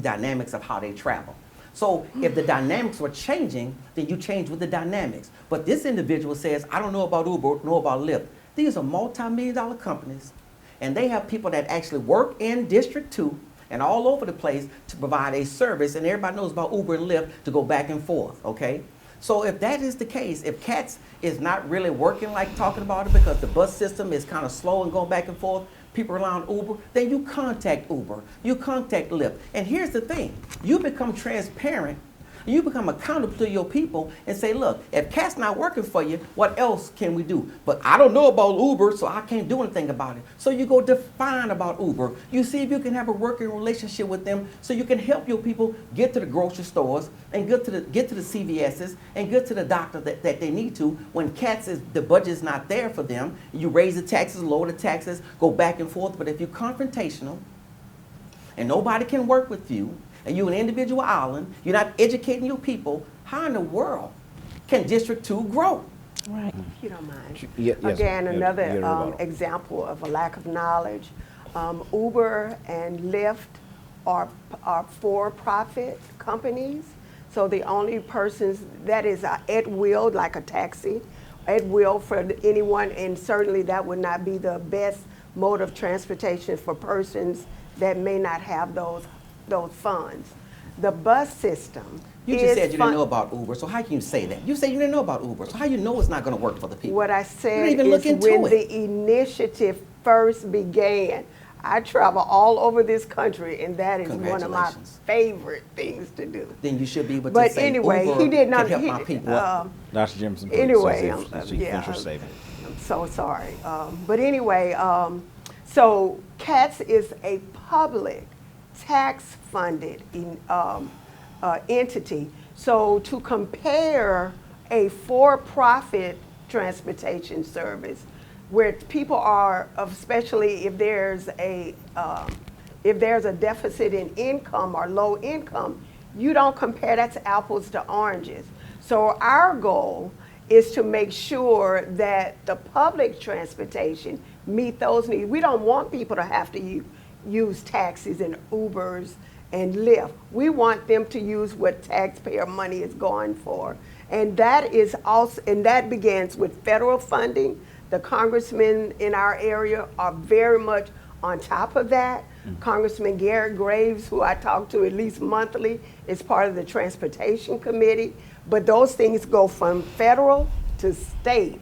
Speaker 4: dynamics of how they travel. So if the dynamics were changing, then you change with the dynamics. But this individual says, I don't know about Uber, know about Lyft. These are multi-million-dollar companies, and they have people that actually work in District 2 and all over the place to provide a service, and everybody knows about Uber and Lyft to go back and forth, okay? So if that is the case, if CATS is not really working like talking about it because the bus system is kind of slow and going back and forth, people rely on Uber, then you contact Uber, you contact Lyft. And here's the thing, you become transparent, you become accountable to your people and say, look, if CAT's not working for you, what else can we do? But I don't know about Uber, so I can't do anything about it. So you go define about Uber. You see if you can have a working relationship with them so you can help your people get to the grocery stores and get to the CVS's and get to the doctor that they need to when the budget's not there for them. You raise the taxes, lower the taxes, go back and forth. But if you're confrontational and nobody can work with you, and you're an individual island, you're not educating your people, how in the world can District 2 grow?
Speaker 2: Right.
Speaker 3: If you don't mind.
Speaker 1: Yes,
Speaker 3: Again, another
Speaker 1: rebuttal.
Speaker 3: example of a lack of knowledge. Uber and Lyft are for-profit companies. So the only persons, that is at will, like a taxi, at will for anyone, and certainly that would not be the best mode of transportation for persons that may not have those funds. The bus system.
Speaker 4: You just said you didn't know about Uber, so how can you say that? You say you didn't know about Uber, so how you know it's not going to work for the people?
Speaker 3: What I said
Speaker 4: even
Speaker 3: is
Speaker 4: look into
Speaker 3: when
Speaker 4: it.
Speaker 3: the initiative first began, I travel all over this country, and that is one of my
Speaker 4: Congratulations.
Speaker 3: favorite things to do.
Speaker 4: Then you should be able to
Speaker 3: But
Speaker 4: say
Speaker 3: anyway,
Speaker 4: Uber
Speaker 3: he did not
Speaker 4: can help my people.
Speaker 1: Dr. Jemison, please.
Speaker 3: Anyway,
Speaker 1: Finish your statement.
Speaker 3: I'm so sorry. But anyway, so CATS is a public tax-funded entity. So to compare a for-profit transportation service where people are, especially if there's a deficit in income or low income, you don't compare that to apples to oranges. So our goal is to make sure that the public transportation meet those needs. We don't want people to have to use taxis and Ubers and Lyft. We want them to use what taxpayer money is going for. And that is also, and that begins with federal funding. The congressmen in our area are very much on top of that. Congressman Garrett Graves, who I talk to at least monthly, is part of the Transportation Committee. But those things go from federal to state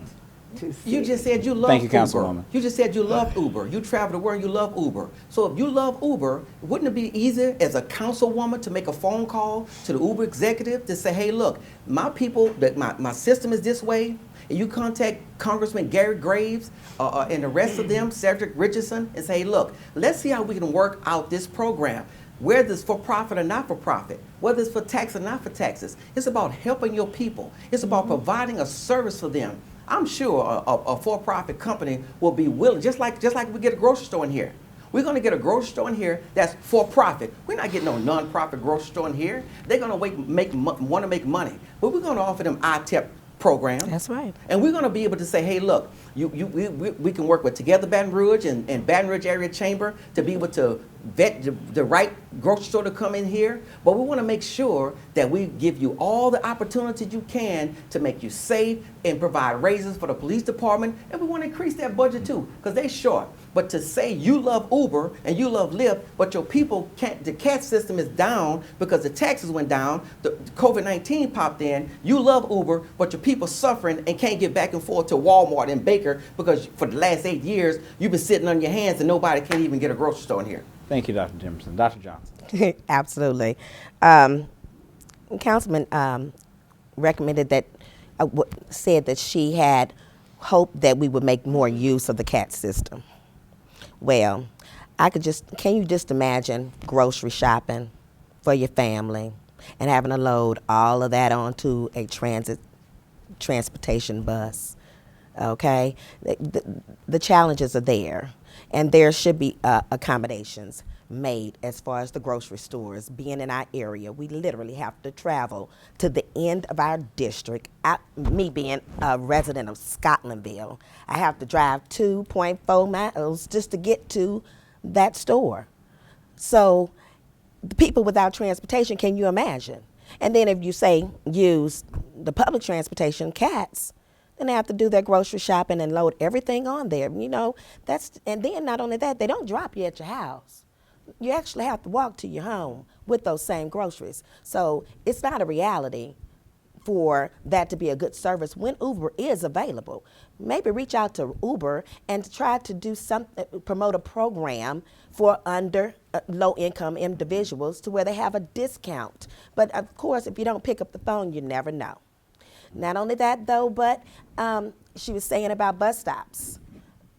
Speaker 3: to city.
Speaker 4: You just said you love
Speaker 1: Thank you,
Speaker 4: Uber.
Speaker 1: Councilwoman.
Speaker 4: You just said you love Uber. You travel the world, you love Uber. So if you love Uber, wouldn't it be easier as a councilwoman to make a phone call to the Uber executive to say, hey, look, my people, my system is this way, and you contact Congressman Garrett Graves and the rest of them, Cedric Richardson, and say, hey, look, let's see how we can work out this program. Whether it's for profit or not for profit, whether it's for tax or not for taxes. It's about helping your people. It's about providing a service for them. I'm sure a for-profit company will be willing, just like we get a grocery store in here. We're going to get a grocery store in here that's for profit. We're not getting no non-profit grocery store in here. They're going to want to make money, but we're going to offer them ITEP program.
Speaker 2: That's right.
Speaker 4: And we're going to be able to say, hey, look, we can work with Together Baton Rouge and Baton Rouge Area Chamber to be able to vet the right grocery store to come in here. But we want to make sure that we give you all the opportunities you can to make you safe and provide raises for the police department. And we want to increase that budget too, because they're short. But to say you love Uber and you love Lyft, but your people can't, the CAT system is down because the taxes went down, the COVID-19 popped in, you love Uber, but your people suffering and can't get back and forth to Walmart and Baker because for the last 8 years, you've been sitting on your hands and nobody can even get a grocery store in here.
Speaker 1: Thank you, Dr. Jimerson. Dr. Johnson.
Speaker 2: Absolutely. Councilman recommended that, said that she had hoped that we would make more use of the CAT system. Well, can you just imagine grocery shopping for your family and having to load all of that onto a transportation bus? Okay, the challenges are there, and there should be accommodations made as far as the grocery stores being in our area. We literally have to travel to the end of our district. Me being a resident of Scotlandville, I have to drive 2.4 miles just to get to that store. So the people without transportation, can you imagine? And then if you say use the public transportation, CATs, then they have to do their grocery shopping and load everything on there. You know, and then not only that, they don't drop you at your house. You actually have to walk to your home with those same groceries. So it's not a reality for that to be a good service when Uber is available. Maybe reach out to Uber and try to do something, promote a program for under low-income individuals to where they have a discount. But of course, if you don't pick up the phone, you never know. Not only that, though, but she was saying about bus stops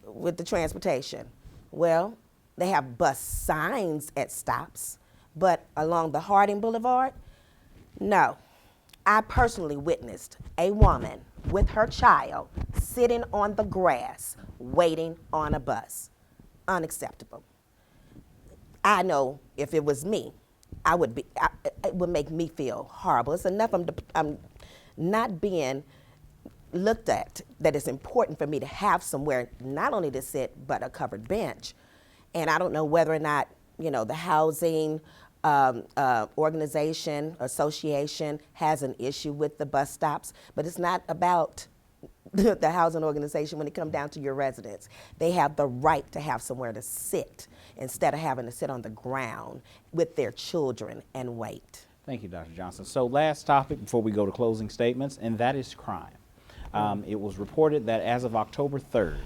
Speaker 2: with the transportation. Well, they have bus signs at stops, but along the Harding Boulevard, no. I personally witnessed a woman with her child sitting on the grass waiting on a bus. Unacceptable. I know if it was me, it would make me feel horrible. It's enough I'm not being looked at that it's important for me to have somewhere not only to sit, but a covered bench. And I don't know whether or not, you know, the housing organization, association has an issue with the bus stops, but it's not about the housing organization when it comes down to your residents. They have the right to have somewhere to sit instead of having to sit on the ground with their children and wait.
Speaker 1: Thank you, Dr. Johnson. So last topic before we go to closing statements, and that is crime. It was reported that as of October 3rd,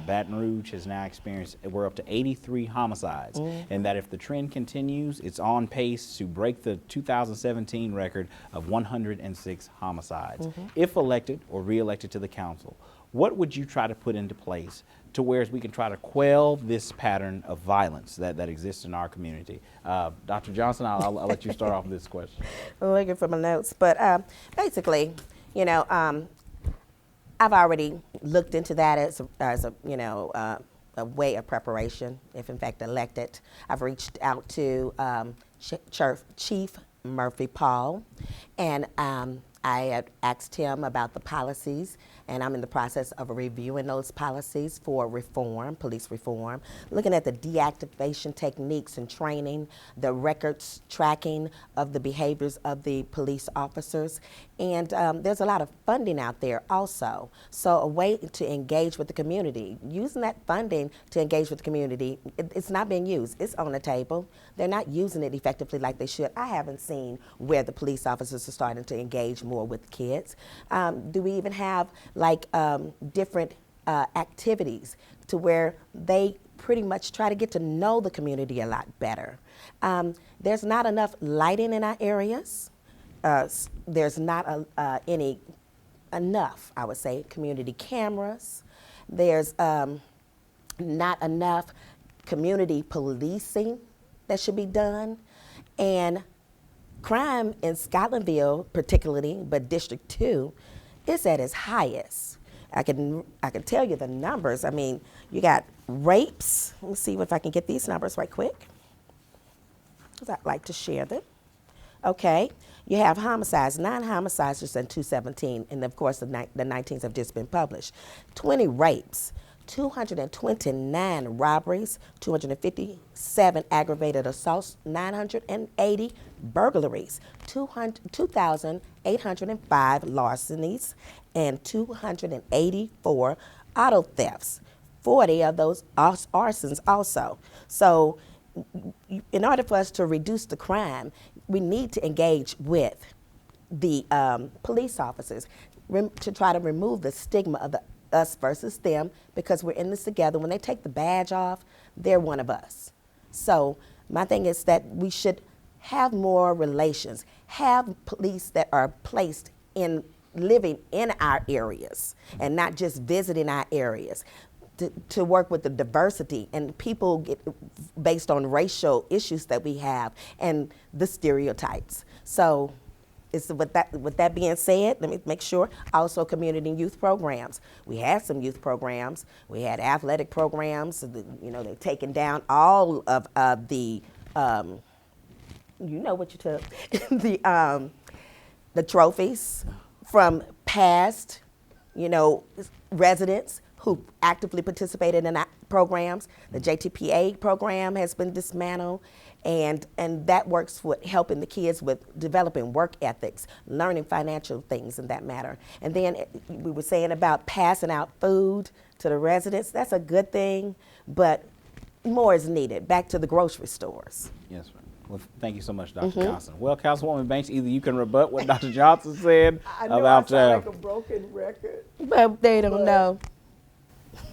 Speaker 1: Baton Rouge has now experienced, we're up to 83 homicides, and that if the trend continues, it's on pace to break the 2017 record of 106 homicides. If elected or re-elected to the council, what would you try to put into place to where we can try to quell this pattern of violence that exists in our community? Dr. Johnson, I'll let you start off with this question.
Speaker 2: I'm looking for my notes, but basically, you know, I've already looked into that as a you know, a way of preparation, if in fact elected. I've reached out to Chief Murphy Paul, and I had asked him about the policies, and I'm in the process of reviewing those policies for reform, police reform, looking at the deactivation techniques and training, the records tracking of the behaviors of the police officers, and there's a lot of funding out there also. So a way to engage with the community, using that funding to engage with the community, it's not being used. It's on the table. They're not using it effectively like they should. I haven't seen where the police officers are starting to engage more with kids. Do we even have like different activities to where they pretty much try to get to know the community a lot better? There's not enough lighting in our areas. There's not enough, I would say, community cameras. There's not enough community policing that should be done. And crime in Scotlandville particularly, but District 2, is at its highest. I can tell you the numbers. I mean, you got rapes. Let me see if I can get these numbers right quick, because I'd like to share them. Okay, you have homicides, 9 homicides just in 217, and of course the 19s have just been published. 20 rapes, 229 robberies, 257 aggravated assaults, 980 burglaries, 2,805 larcenies, and 284 auto thefts. 40 of those arsons also. So in order for us to reduce the crime, we need to engage with the police officers to try to remove the stigma of the us versus them, because we're in this together. When they take the badge off, they're one of us. So my thing is that we should have more relations, have police that are placed in living in our areas and not just visiting our areas. To work with the diversity and people based on racial issues that we have and the stereotypes. So with that being said, let me make sure, also community and youth programs. We had some youth programs. We had athletic programs. They've taken down all of the, you know what you took, the trophies from past, residents who actively participated in our programs. The JTPA program has been dismantled, and that works with helping the kids with developing work ethics, learning financial things in that matter. And then we were saying about passing out food to the residents. That's a good thing, but more is needed. Back to the grocery stores.
Speaker 1: Yes, ma'am. Well, thank you so much, Dr. Johnson. Well, Councilwoman Banks, either you can rebut what Dr. Johnson said
Speaker 3: I know
Speaker 1: about...
Speaker 3: I sound like a broken record.
Speaker 2: But they don't know.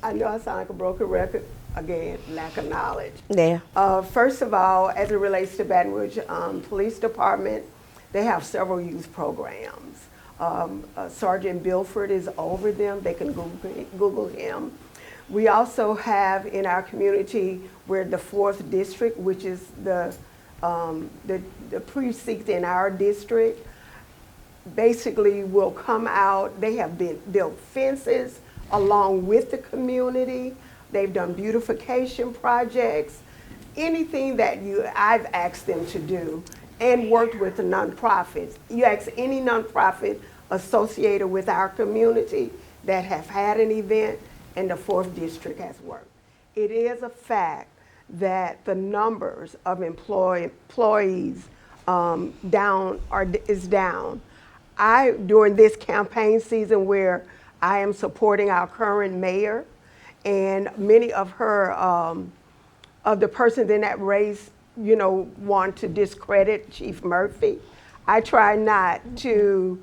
Speaker 3: I know I sound like a broken record. Again, lack of knowledge.
Speaker 2: Yeah.
Speaker 3: First of all, as it relates to Baton Rouge Police Department, they have several youth programs. Sergeant Bilford is over them. They can Google him. We also have in our community, we're the 4th district, which is the precinct in our district. Basically will come out, they have built fences along with the community. They've done beautification projects, anything that I've asked them to do, and worked with the nonprofits. You ask any nonprofit associated with our community that have had an event, and the 4th district has worked. It is a fact that the numbers of employees is down. During this campaign season where I am supporting our current mayor, and many of her, of the persons in that race, want to discredit Chief Murphy. I try not to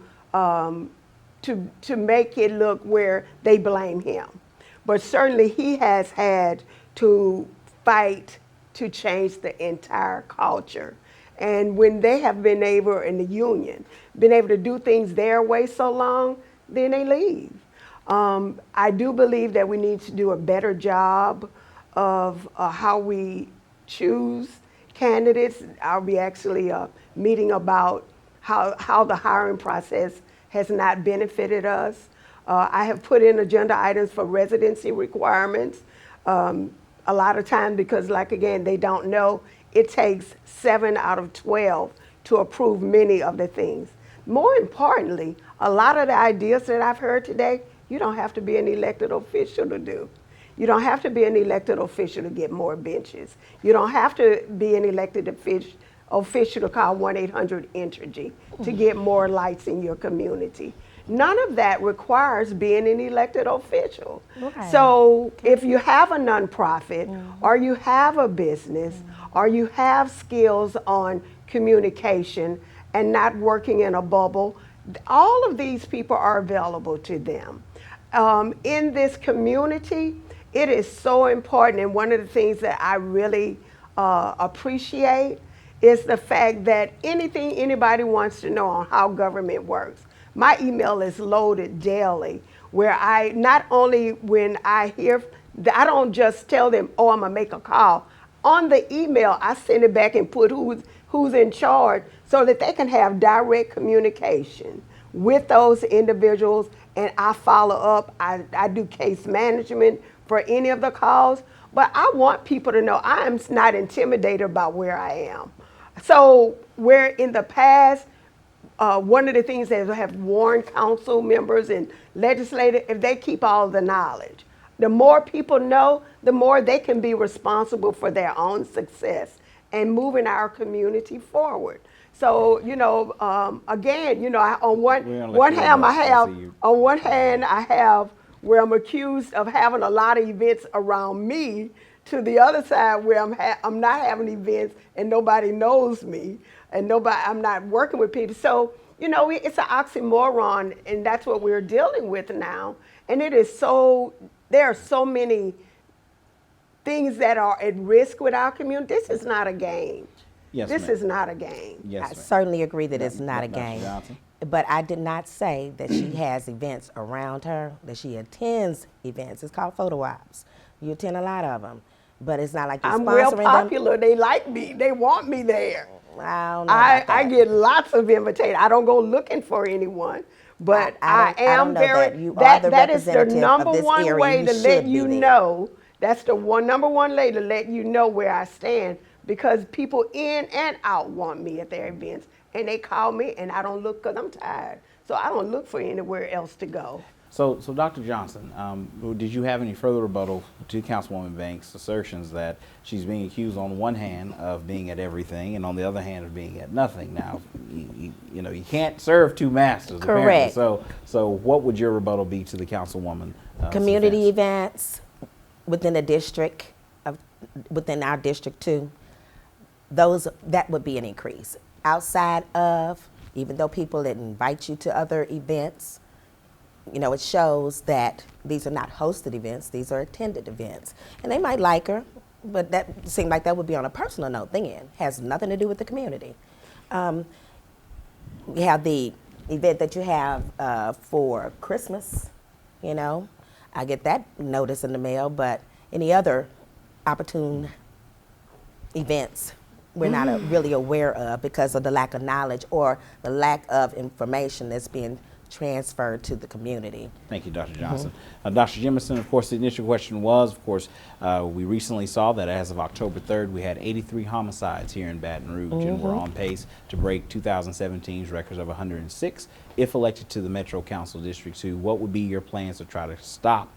Speaker 3: make it look where they blame him. But certainly he has had to fight to change the entire culture. And when they have been able, in the union, been able to do things their way so long, then they leave. I do believe that we need to do a better job of how we choose candidates. I'll be actually meeting about how the hiring process has not benefited us. I have put in agenda items for residency requirements. A lot of times, because again, they don't know, it takes 7 out of 12 to approve many of the things. More importantly, a lot of the ideas that I've heard today, you don't have to be an elected official to do. You don't have to be an elected official to get more benches. You don't have to be an elected official to call 1-800-ENERGY to get more lights in your community. None of that requires being an elected official. Okay. So if you have a nonprofit, or you have a business, or you have skills on communication and not working in a bubble, all of these people are available to them. In this community, it is so important, and one of the things that I really appreciate is the fact that anything anybody wants to know on how government works, my email is loaded daily, where I, not only when I hear, I don't just tell them, oh, I'm gonna make a call. On the email, I send it back and put who's in charge so that they can have direct communication with those individuals, and I follow up. I do case management for any of the calls, but I want people to know I am not intimidated about where I am. So where in the past, one of the things that have warned council members and legislators, if they keep all the knowledge, the more people know, the more they can be responsible for their own success and moving our community forward. So, again, on one hand, I have where I'm accused of having a lot of events around me, to the other side where I'm not having events and nobody knows me, and I'm not working with people. So, it's an oxymoron, and that's what we're dealing with now. And there are so many things that are at risk with our community. This is not a game.
Speaker 1: Yes,
Speaker 3: this
Speaker 1: ma'am.
Speaker 3: is not a game.
Speaker 1: Yes,
Speaker 2: I
Speaker 1: ma'am.
Speaker 2: certainly agree that it's not a
Speaker 1: Dr.
Speaker 2: game.
Speaker 1: Johnson?
Speaker 2: But I did not say that she has events around her, that she attends events. It's called photo ops. You attend a lot of them, but it's not like you're
Speaker 3: I'm
Speaker 2: sponsoring
Speaker 3: well
Speaker 2: them.
Speaker 3: popular. They like me. They want me there.
Speaker 2: I don't know about
Speaker 3: I
Speaker 2: that.
Speaker 3: get lots of invitations. I don't go looking for anyone, but
Speaker 2: I don't
Speaker 3: am
Speaker 2: know
Speaker 3: very.
Speaker 2: that you are the
Speaker 3: That is the
Speaker 2: representative of
Speaker 3: number
Speaker 2: this
Speaker 3: one
Speaker 2: area.
Speaker 3: way
Speaker 2: You
Speaker 3: to let
Speaker 2: should be
Speaker 3: you
Speaker 2: there.
Speaker 3: know. That's the number one way to let you know where I stand, because people in and out want me at their events, and they call me, and I don't look because I'm tired. So I don't look for anywhere else to go.
Speaker 1: So Dr. Johnson, did you have any further rebuttal to Councilwoman Banks' assertions that she's being accused on one hand of being at everything and on the other hand of being at nothing? Now, you can't serve two masters.
Speaker 2: Correct.
Speaker 1: Apparently. So what would your rebuttal be to the Councilwoman?
Speaker 2: Community events within the district, within our District 2, that would be an increase. Outside of, even though people that invite you to other events, it shows that these are not hosted events, these are attended events. And they might like her, but that seemed like that would be on a personal note then. Has nothing to do with the community. We have the event that you have for Christmas, I get that notice in the mail, but any other opportune events we're not really aware of because of the lack of knowledge or the lack of information that's being transferred to the community.
Speaker 1: Thank you, Dr. Johnson. Dr. Jemison, of course, the initial question was, of course, we recently saw that as of October 3rd, we had 83 homicides here in Baton Rouge, and we're on pace to break 2017's records of 106. If elected to the Metro Council District 2, what would be your plans to try to stop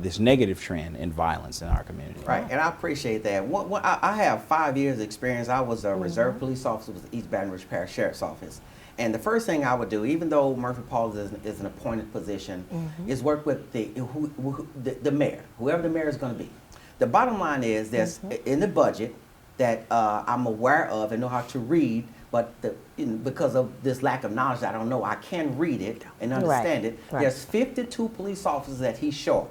Speaker 1: this negative trend in violence in our community?
Speaker 4: Right, and I appreciate that. I have 5 years experience. I was a reserve police officer with the East Baton Rouge Parish Sheriff's Office. And the first thing I would do, even though Murphy Pauls is an appointed position, is work with the mayor, whoever the mayor is going to be. The bottom line is there's in the budget that I'm aware of and know how to read, but because of this lack of knowledge, I don't know. I can read it and understand it.
Speaker 2: Right.
Speaker 4: There's 52 police officers that he's short.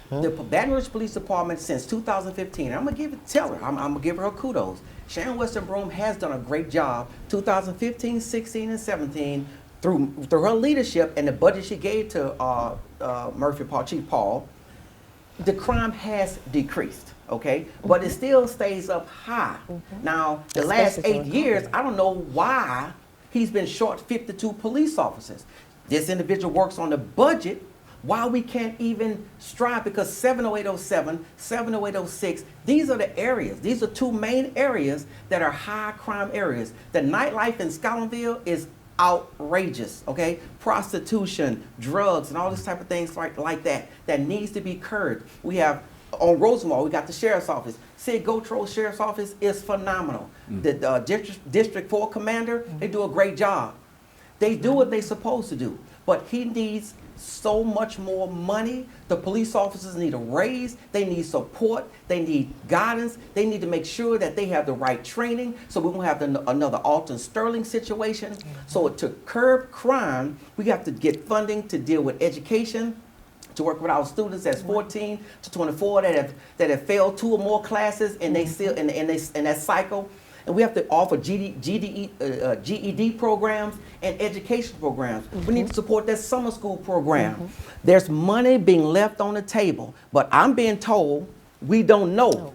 Speaker 4: The Baton Rouge Police Department since 2015, I'm gonna tell her, I'm gonna give her kudos. Sharon Weston Broom has done a great job 2015, 16, and 17 through her leadership and the budget she gave to Chief Paul. The crime has decreased, okay? But it still stays up high. Now, the last 8 years, I don't know why he's been short 52 police officers. This individual works on the budget. Why we can't even strive, because 70807, 70806, these are the areas. These are two main areas that are high crime areas. The nightlife in Scotlandville is outrageous, okay? Prostitution, drugs, and all this type of things like that needs to be curbed. We have, on Rosemont, we got the Sheriff's Office. Sid Gotro's Sheriff's Office is phenomenal. The District 4 commander, they do a great job. They do what they're supposed to do, but he needs so much more money. The police officers need a raise. They need support. They need guidance. They need to make sure that they have the right training so we won't have another Alton Sterling situation. So to curb crime, we have to get funding to deal with education, to work with our students that's 14 to 24 that have failed 2 or more classes and they still in that cycle. And we have to offer GED programs and education programs. We need to support that summer school program. There's money being left on the table, but I'm being told we don't know.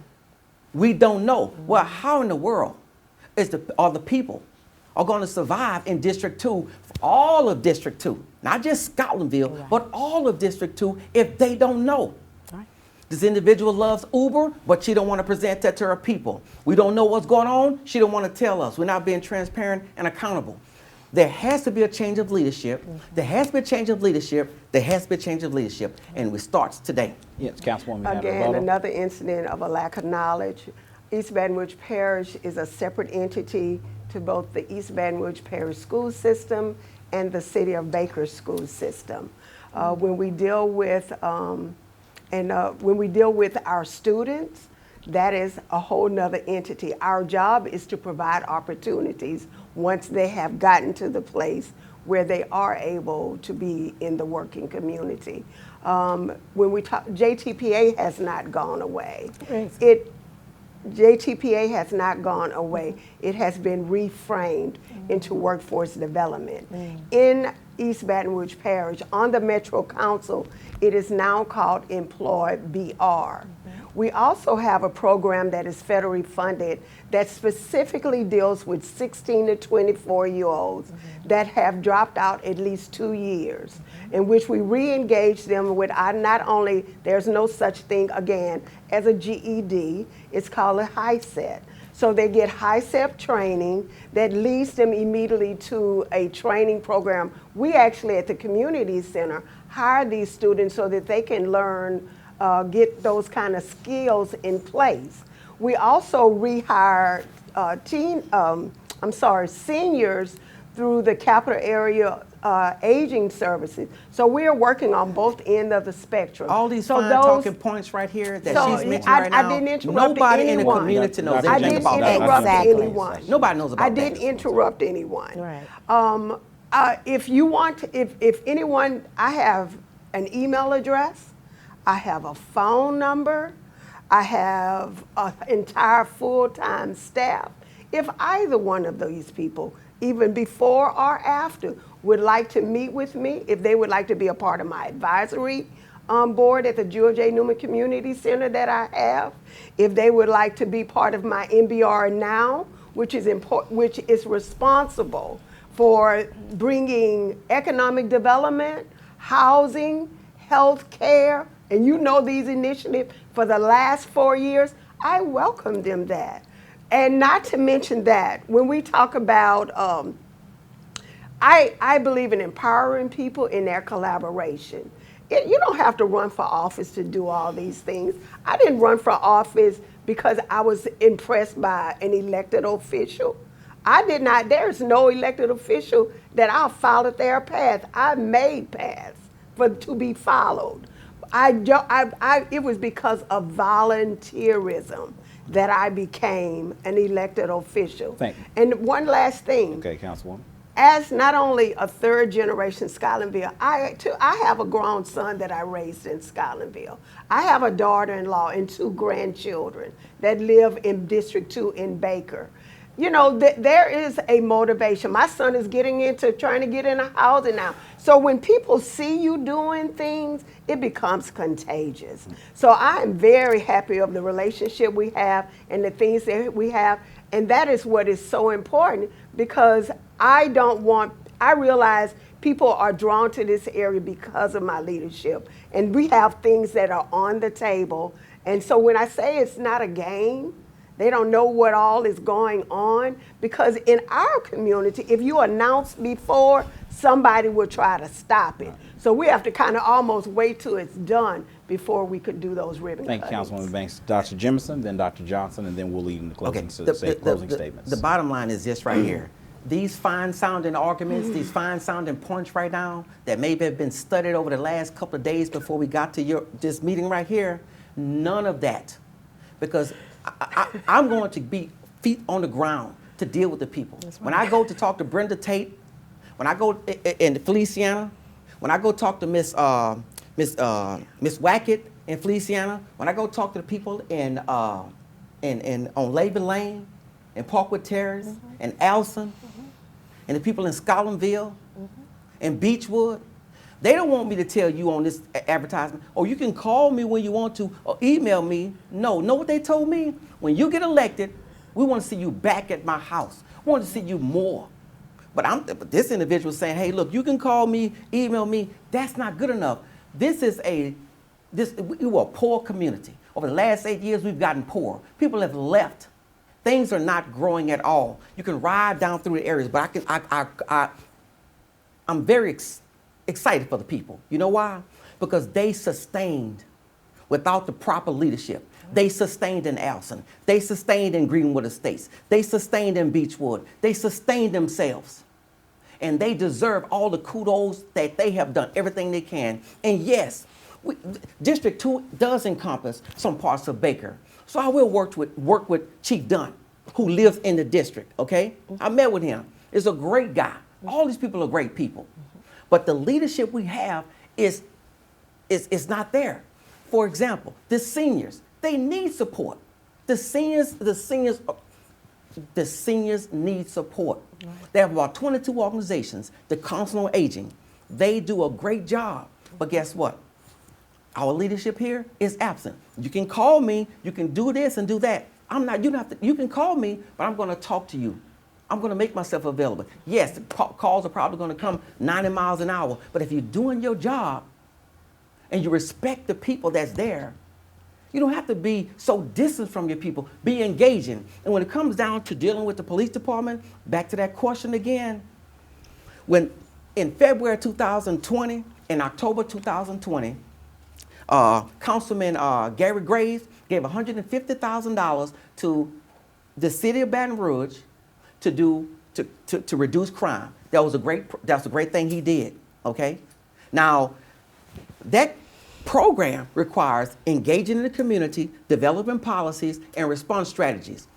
Speaker 4: We don't know. Well, how in the world are the people are going to survive in District 2, all of District 2, not just Scotlandville, but all of District 2 if they don't know? This individual loves Uber, but she don't want to present that to her people. We don't know what's going on. She don't want to tell us. We're not being transparent and accountable. There has to be a change of leadership. There has to be a change of leadership. There has to be a change of leadership, and it starts today.
Speaker 1: Yes, Councilwoman.
Speaker 3: Again, another incident of a lack of knowledge. East Baton Rouge Parish is a separate entity to both the East Baton Rouge Parish school system and the City of Baker school system. When we deal with when we deal with our students, that is a whole nother entity. Our job is to provide opportunities once they have gotten to the place where they are able to be in the working community. When we talk, JTPA has not gone away. JTPA has not gone away. It has been reframed into workforce development. In East Baton Rouge Parish, on the Metro Council, it is now called Employ BR. We also have a program that is federally funded that specifically deals with 16 to 24-year-olds that have dropped out at least 2 years, in which we re-engage them with not only, there's no such thing again as a GED, it's called a HiSET. So they get HiSET training that leads them immediately to a training program. We actually at the community center hire these students so that they can learn, get those kind of skills in place. We also rehire seniors through the capital area aging services. So we are working on both ends of the spectrum.
Speaker 4: All these fine talking points right here that she's mentioning right now,
Speaker 3: I didn't interrupt
Speaker 4: nobody
Speaker 3: anyone.
Speaker 4: in the community knows
Speaker 3: I
Speaker 4: anything
Speaker 3: didn't
Speaker 4: about that.
Speaker 3: interrupt
Speaker 2: Exactly.
Speaker 3: anyone.
Speaker 4: Nobody knows about
Speaker 3: I
Speaker 4: that.
Speaker 3: didn't interrupt anyone.
Speaker 2: Right.
Speaker 3: If you want, if anyone, I have an email address, I have a phone number, I have an entire full-time staff. If either one of these people, even before or after, would like to meet with me, if they would like to be a part of my advisory board at the George A. Newman Community Center that I have, if they would like to be part of my MBR Now, which is responsible for bringing economic development, housing, health care, and you know these initiatives for the last 4 years, I welcome them that. And not to mention that, when we talk about, I believe in empowering people in their collaboration. You don't have to run for office to do all these things. I didn't run for office because I was impressed by an elected official. I did not, there's no elected official that I followed their path. I made paths to be followed. It was because of volunteerism that I became an elected official.
Speaker 1: Thank you.
Speaker 3: And one last thing.
Speaker 1: Okay, Councilwoman.
Speaker 3: As not only a third generation Scotlandville, I have a grown son that I raised in Scotlandville. I have a daughter-in-law and 2 grandchildren that live in District 2 in Baker. You know, there is a motivation. My son is trying to get into housing now. So when people see you doing things, it becomes contagious. So I am very happy of the relationship we have and the things that we have. And that is what is so important, because I realize people are drawn to this area because of my leadership. And we have things that are on the table. And so when I say it's not a game, they don't know what all is going on, because in our community, if you announce before, somebody will try to stop it. So we have to kind of almost wait till it's done before we could do those ribbon
Speaker 1: Thank you,
Speaker 3: cuttings.
Speaker 1: Councilwoman Banks. Dr. Jemison, then Dr. Johnson, and then we'll lead in the closing, closing statements.
Speaker 4: The bottom line is this right here. These fine-sounding arguments, these fine-sounding points right now that maybe have been studied over the last couple of days before we got to this meeting right here, none of that. Because I'm going to be feet on the ground to deal with the people. When I go to talk to Brenda Tate, when I go in Feliciana, when I go talk to Miss Wackett in Feliciana, when I go talk to the people on Laban Lane, in Parkwood Terrace, and Allison, and the people in Scotlandville, and Beechwood, they don't want me to tell you on this advertisement, oh, you can call me when you want to, or email me. No, know what they told me? When you get elected, we want to see you back at my house. We want to see you more. But this individual is saying, hey, look, you can call me, email me. That's not good enough. This is a we were a poor community. Over the last 8 years, we've gotten poor. People have left. Things are not growing at all. You can ride down through the areas, but I'm very excited for the people. You know why? Because they sustained without the proper leadership. They sustained in Allison. They sustained in Greenwood Estates. They sustained in Beechwood. They sustained themselves. And they deserve all the kudos that they have done, everything they can. And yes, District 2 does encompass some parts of Baker. So I will work with Chief Dunn, who lives in the district, okay? I met with him. He's a great guy. All these people are great people. But the leadership we have is not there. For example, the seniors, they need support. The seniors need support. Right. They have about 22 organizations. The Council on Aging, they do a great job. But guess what? Our leadership here is absent. You can call me, you can do this and do that. You can call me, but I'm going to talk to you. I'm going to make myself available. Yes, the calls are probably going to come 90 miles an hour, but if you're doing your job and you respect the people that's there, you don't have to be so distant from your people. Be engaging. And when it comes down to dealing with the police department, back to that question again, when in February 2020, in October 2020, Councilman Gary Graves gave $150,000 to the city of Baton Rouge to reduce crime. That was a great thing he did. Okay, now that program requires engaging in the community, developing policies, and response strategies.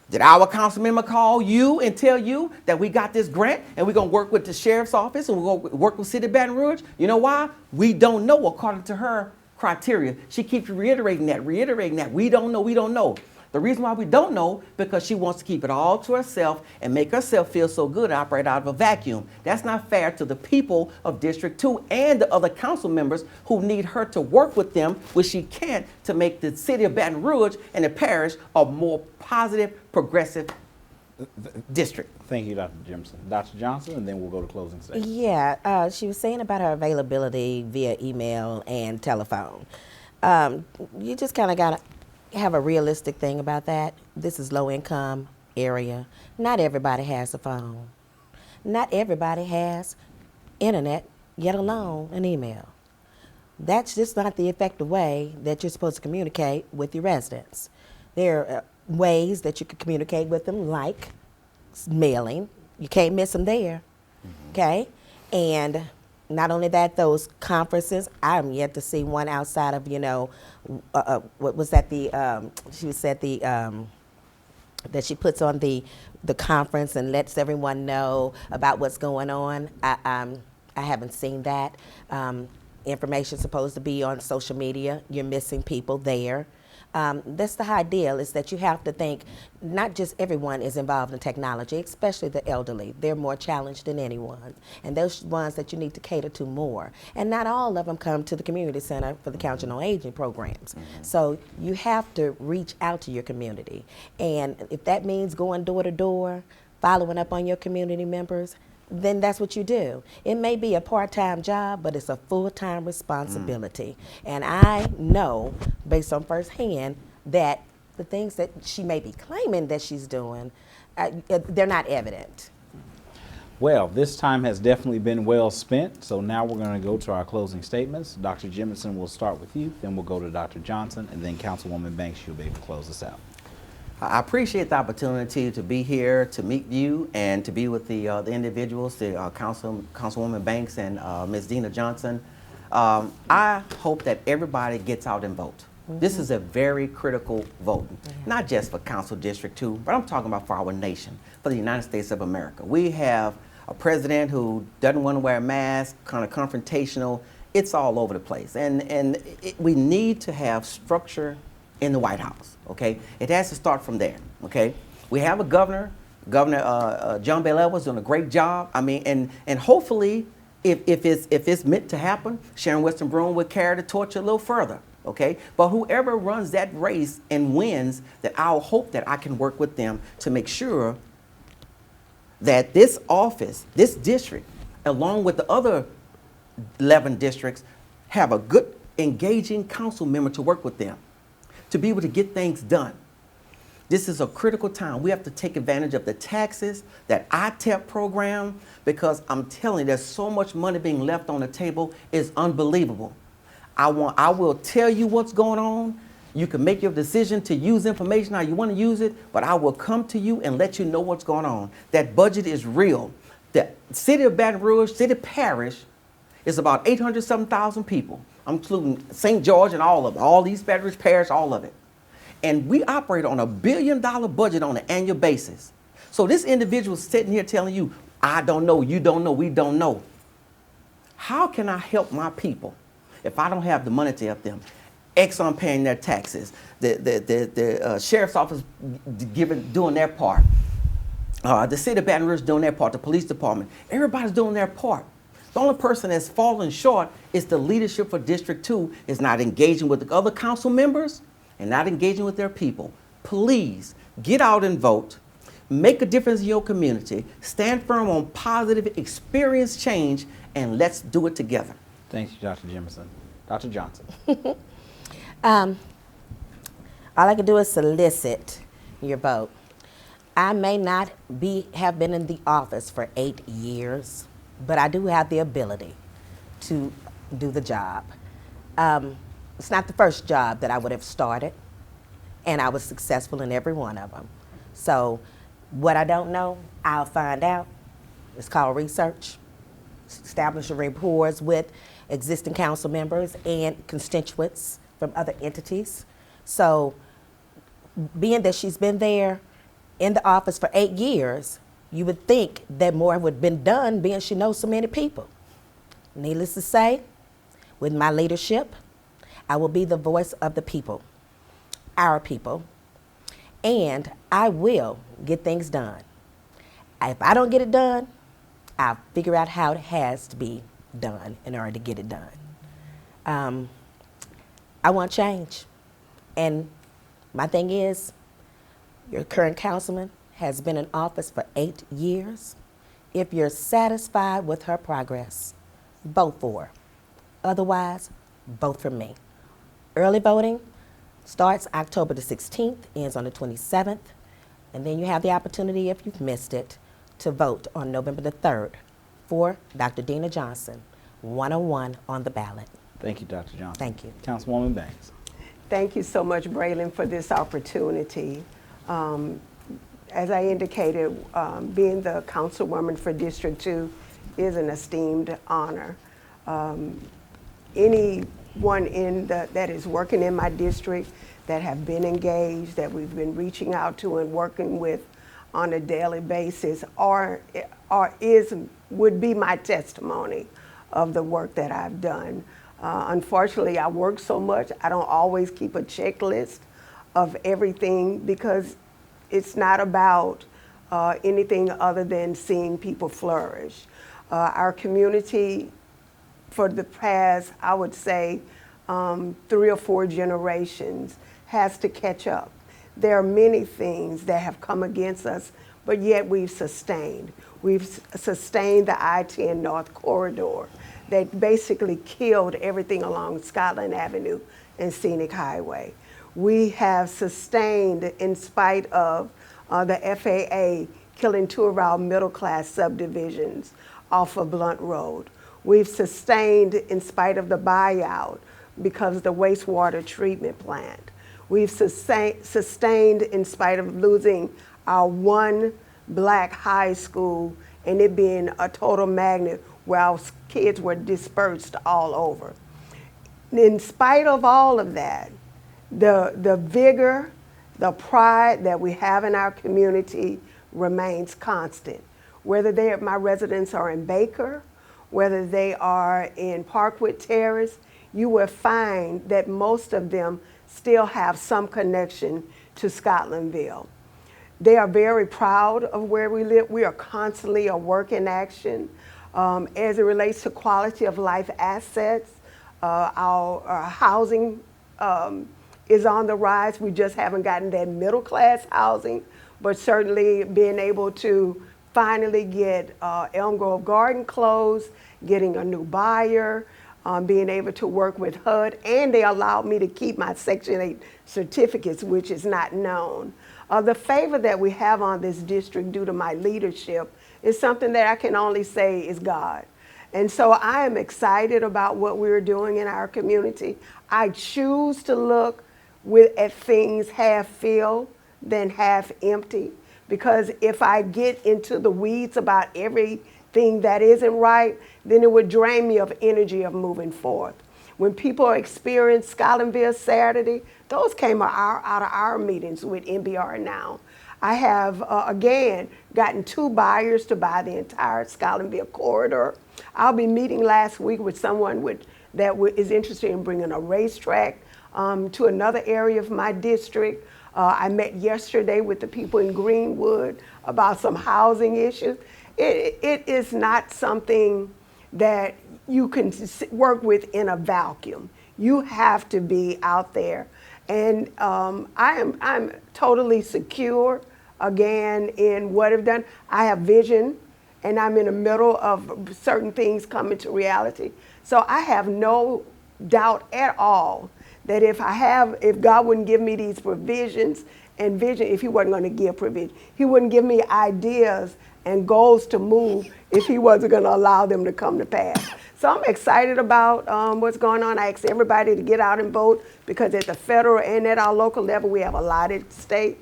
Speaker 4: Did our council member call you and tell you that we got this grant and we're going to work with the sheriff's office and we're going to work with City of Baton Rouge? You know why? We don't know according to her criteria. She keeps reiterating that. We don't know. The reason why we don't know, because she wants to keep it all to herself and make herself feel so good and operate out of a vacuum. That's not fair to the people of District 2 and the other council members who need her to work with them, which she can't, to make the city of Baton Rouge and the parish a more positive, progressive district.
Speaker 1: Thank you, Dr. Jemison. Dr. Johnson, and then we'll go to closing statements.
Speaker 2: Yeah, she was saying about her availability via email and telephone. You just kind of got to have a realistic thing about that. This is low income area. Not everybody has a phone. Not everybody has internet, yet alone an email. That's just not the effective way that you're supposed to communicate with your residents. There are ways that you can communicate with them, like mailing. You can't miss them there, okay? And not only that, those conferences, I'm yet to see one outside of, what was that, she said that she puts on the conference and lets everyone know about what's going on. I haven't seen that. Information's supposed to be on social media. You're missing people there. That's the ideal, is that you have to think not just everyone is involved in technology, especially the elderly. They're more challenged than anyone. And those ones that you need to cater to more. And not all of them come to the community center for the Council on Aging programs. Mm-hmm. So you have to reach out to your community. And if that means going door to door, following up on your community members, then that's what you do. It may be a part-time job, but it's a full-time responsibility. And I know, based on firsthand, that the things that she may be claiming that she's doing, they're not evident.
Speaker 1: Well, this time has definitely been well spent, so now we're going to go to our closing statements. Dr. Jemison, we'll start with you, then we'll go to Dr. Johnson, and then Councilwoman Banks, you'll be able to close us out.
Speaker 4: I appreciate the opportunity to be here, to meet you, and to be with the individuals, the Councilwoman Banks and Ms. Dina Johnson. I hope that everybody gets out and vote. Mm-hmm. This is a very critical vote, not just for Council District 2, but I'm talking about for our nation, for the United States of America. We have a president who doesn't want to wear a mask, kind of confrontational. It's all over the place. And we need to have structure in the White House, okay? It has to start from there, okay? We have a Governor John Bel Edwards doing a great job. I mean, and hopefully, if it's meant to happen, Sharon Weston Broome would carry the torch a little further, okay? But whoever runs that race and wins, that I'll hope that I can work with them to make sure that this office, this district, along with the other 11 districts, have a good engaging council member to work with them, to be able to get things done. This is a critical time. We have to take advantage of the taxes, that ITEP program, because I'm telling you, there's so much money being left on the table. It's unbelievable. I will tell you what's going on. You can make your decision to use information how you want to use it, but I will come to you and let you know what's going on. That budget is real. The city of Baton Rouge, city parish, is about 800-something people. I'm including St. George and all of them, all these Baton Rouge parish, all of it. And we operate on $1 billion budget on an annual basis. So this individual is sitting here telling you, I don't know, you don't know, we don't know. How can I help my people if I don't have the money to help them? Exxon paying their taxes, the sheriff's office doing their part, the city of Baton Rouge doing their part, the police department, everybody's doing their part. The only person that's fallen short is the leadership for District 2 is not engaging with the other council members and not engaging with their people. Please get out and vote. Make a difference in your community. Stand firm on positive experience change, and let's do it together.
Speaker 1: Thank you, Dr. Jemison. Dr. Johnson.
Speaker 2: All I can do is solicit your vote. I may not have been in the office for 8 years, but I do have the ability to do the job. It's not the first job that I would have started, and I was successful in every one of them. So what I don't know, I'll find out. It's called research. Establishing rapport with existing council members and constituents from other entities. So being that she's been there in the office for 8 years, you would think that more would have been done being she knows so many people. Needless to say, with my leadership, I will be the voice of the people, our people, and I will get things done. If I don't get it done, I'll figure out how it has to be done in order to get it done. I want change. And my thing is, your current councilman has been in office for 8 years. If you're satisfied with her progress, vote for her. Otherwise, vote for me. Early voting starts October the 16th, ends on the 27th, and then you have the opportunity, if you've missed it, to vote on November the 3rd for Dr. Dina Johnson, 101 on the ballot.
Speaker 1: Thank you, Dr. Johnson.
Speaker 2: Thank you.
Speaker 1: Councilwoman Banks.
Speaker 3: Thank you so much, Braylon, for this opportunity. As I indicated, being the councilwoman for District 2 is an esteemed honor. Anyone that is working in my district that have been engaged, that we've been reaching out to and working with on a daily basis would be my testimony of the work that I've done. Unfortunately, I work so much, I don't always keep a checklist of everything because it's not about anything other than seeing people flourish. Our community, for the past, I would say, 3 or 4 generations, has to catch up. There are many things that have come against us, but yet we've sustained. We've sustained the I-10 North Corridor that basically killed everything along Scotland Avenue and Scenic Highway. We have sustained, in spite of the FAA killing 2 of our middle-class subdivisions off of Blunt Road. We've sustained in spite of the buyout because of the wastewater treatment plant. We've sustained in spite of losing our one black high school and it being a total magnet where our kids were dispersed all over. In spite of all of that, the vigor, the pride that we have in our community remains constant. Whether my residents are in Baker, whether they are in Parkwood Terrace, you will find that most of them still have some connection to Scotlandville. They are very proud of where we live. We are constantly a work in action. As it relates to quality of life assets, our housing is on the rise. We just haven't gotten that middle class housing, but certainly being able to finally get Elm Grove Garden closed, getting a new buyer, being able to work with HUD, and they allowed me to keep my Section 8 certificates, which is not known. The favor that we have on this district due to my leadership is something that I can only say is God. And so I am excited about what we're doing in our community. I choose to look at things half filled than half empty, because if I get into the weeds about everything that isn't right, then it would drain me of energy of moving forth. When people experienced Scotlandville Saturday, those came out of our meetings with NBR Now. I have, again, gotten 2 buyers to buy the entire Scotlandville corridor. I'll be meeting last week with someone that is interested in bringing a racetrack to another area of my district. I met yesterday with the people in Greenwood about some housing issues. It is not something that you can work in a vacuum. You have to be out there. And I'm totally secure, again, in what I've done. I have vision, and I'm in the middle of certain things coming to reality. So I have no doubt at all that if God wouldn't give me these provisions and vision, if he wasn't going to give provision, he wouldn't give me ideas and goals to move if he wasn't going to allow them to come to pass. So I'm excited about what's going on. I ask everybody to get out and vote, because at the federal and at our local level, we have a lot at stake.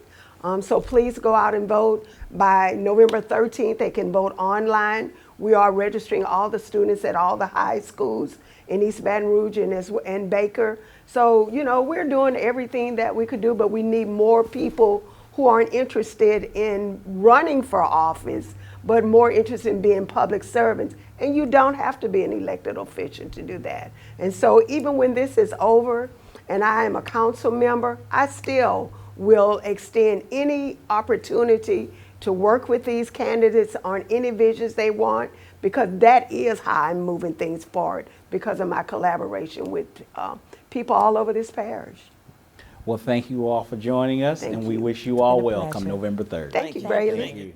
Speaker 3: So please go out and vote. By November 13th, they can vote online. We are registering all the students at all the high schools in East Baton Rouge and Baker. So, you know, we're doing everything that we could do, but we need more people who aren't interested in running for office, but more interested in being public servants. And you don't have to be an elected official to do that. And so even when this is over and I am a council member, I still will extend any opportunity to work with these candidates on any visions they want, because that is how I'm moving things forward, because of my collaboration with people all over this parish.
Speaker 1: Well, thank you all for joining us,
Speaker 3: Thank
Speaker 1: and we
Speaker 3: you.
Speaker 1: wish you all
Speaker 2: It's been a
Speaker 1: well come
Speaker 2: pleasure.
Speaker 1: November 3rd.
Speaker 3: Thank you, Braylon.
Speaker 1: Thank you.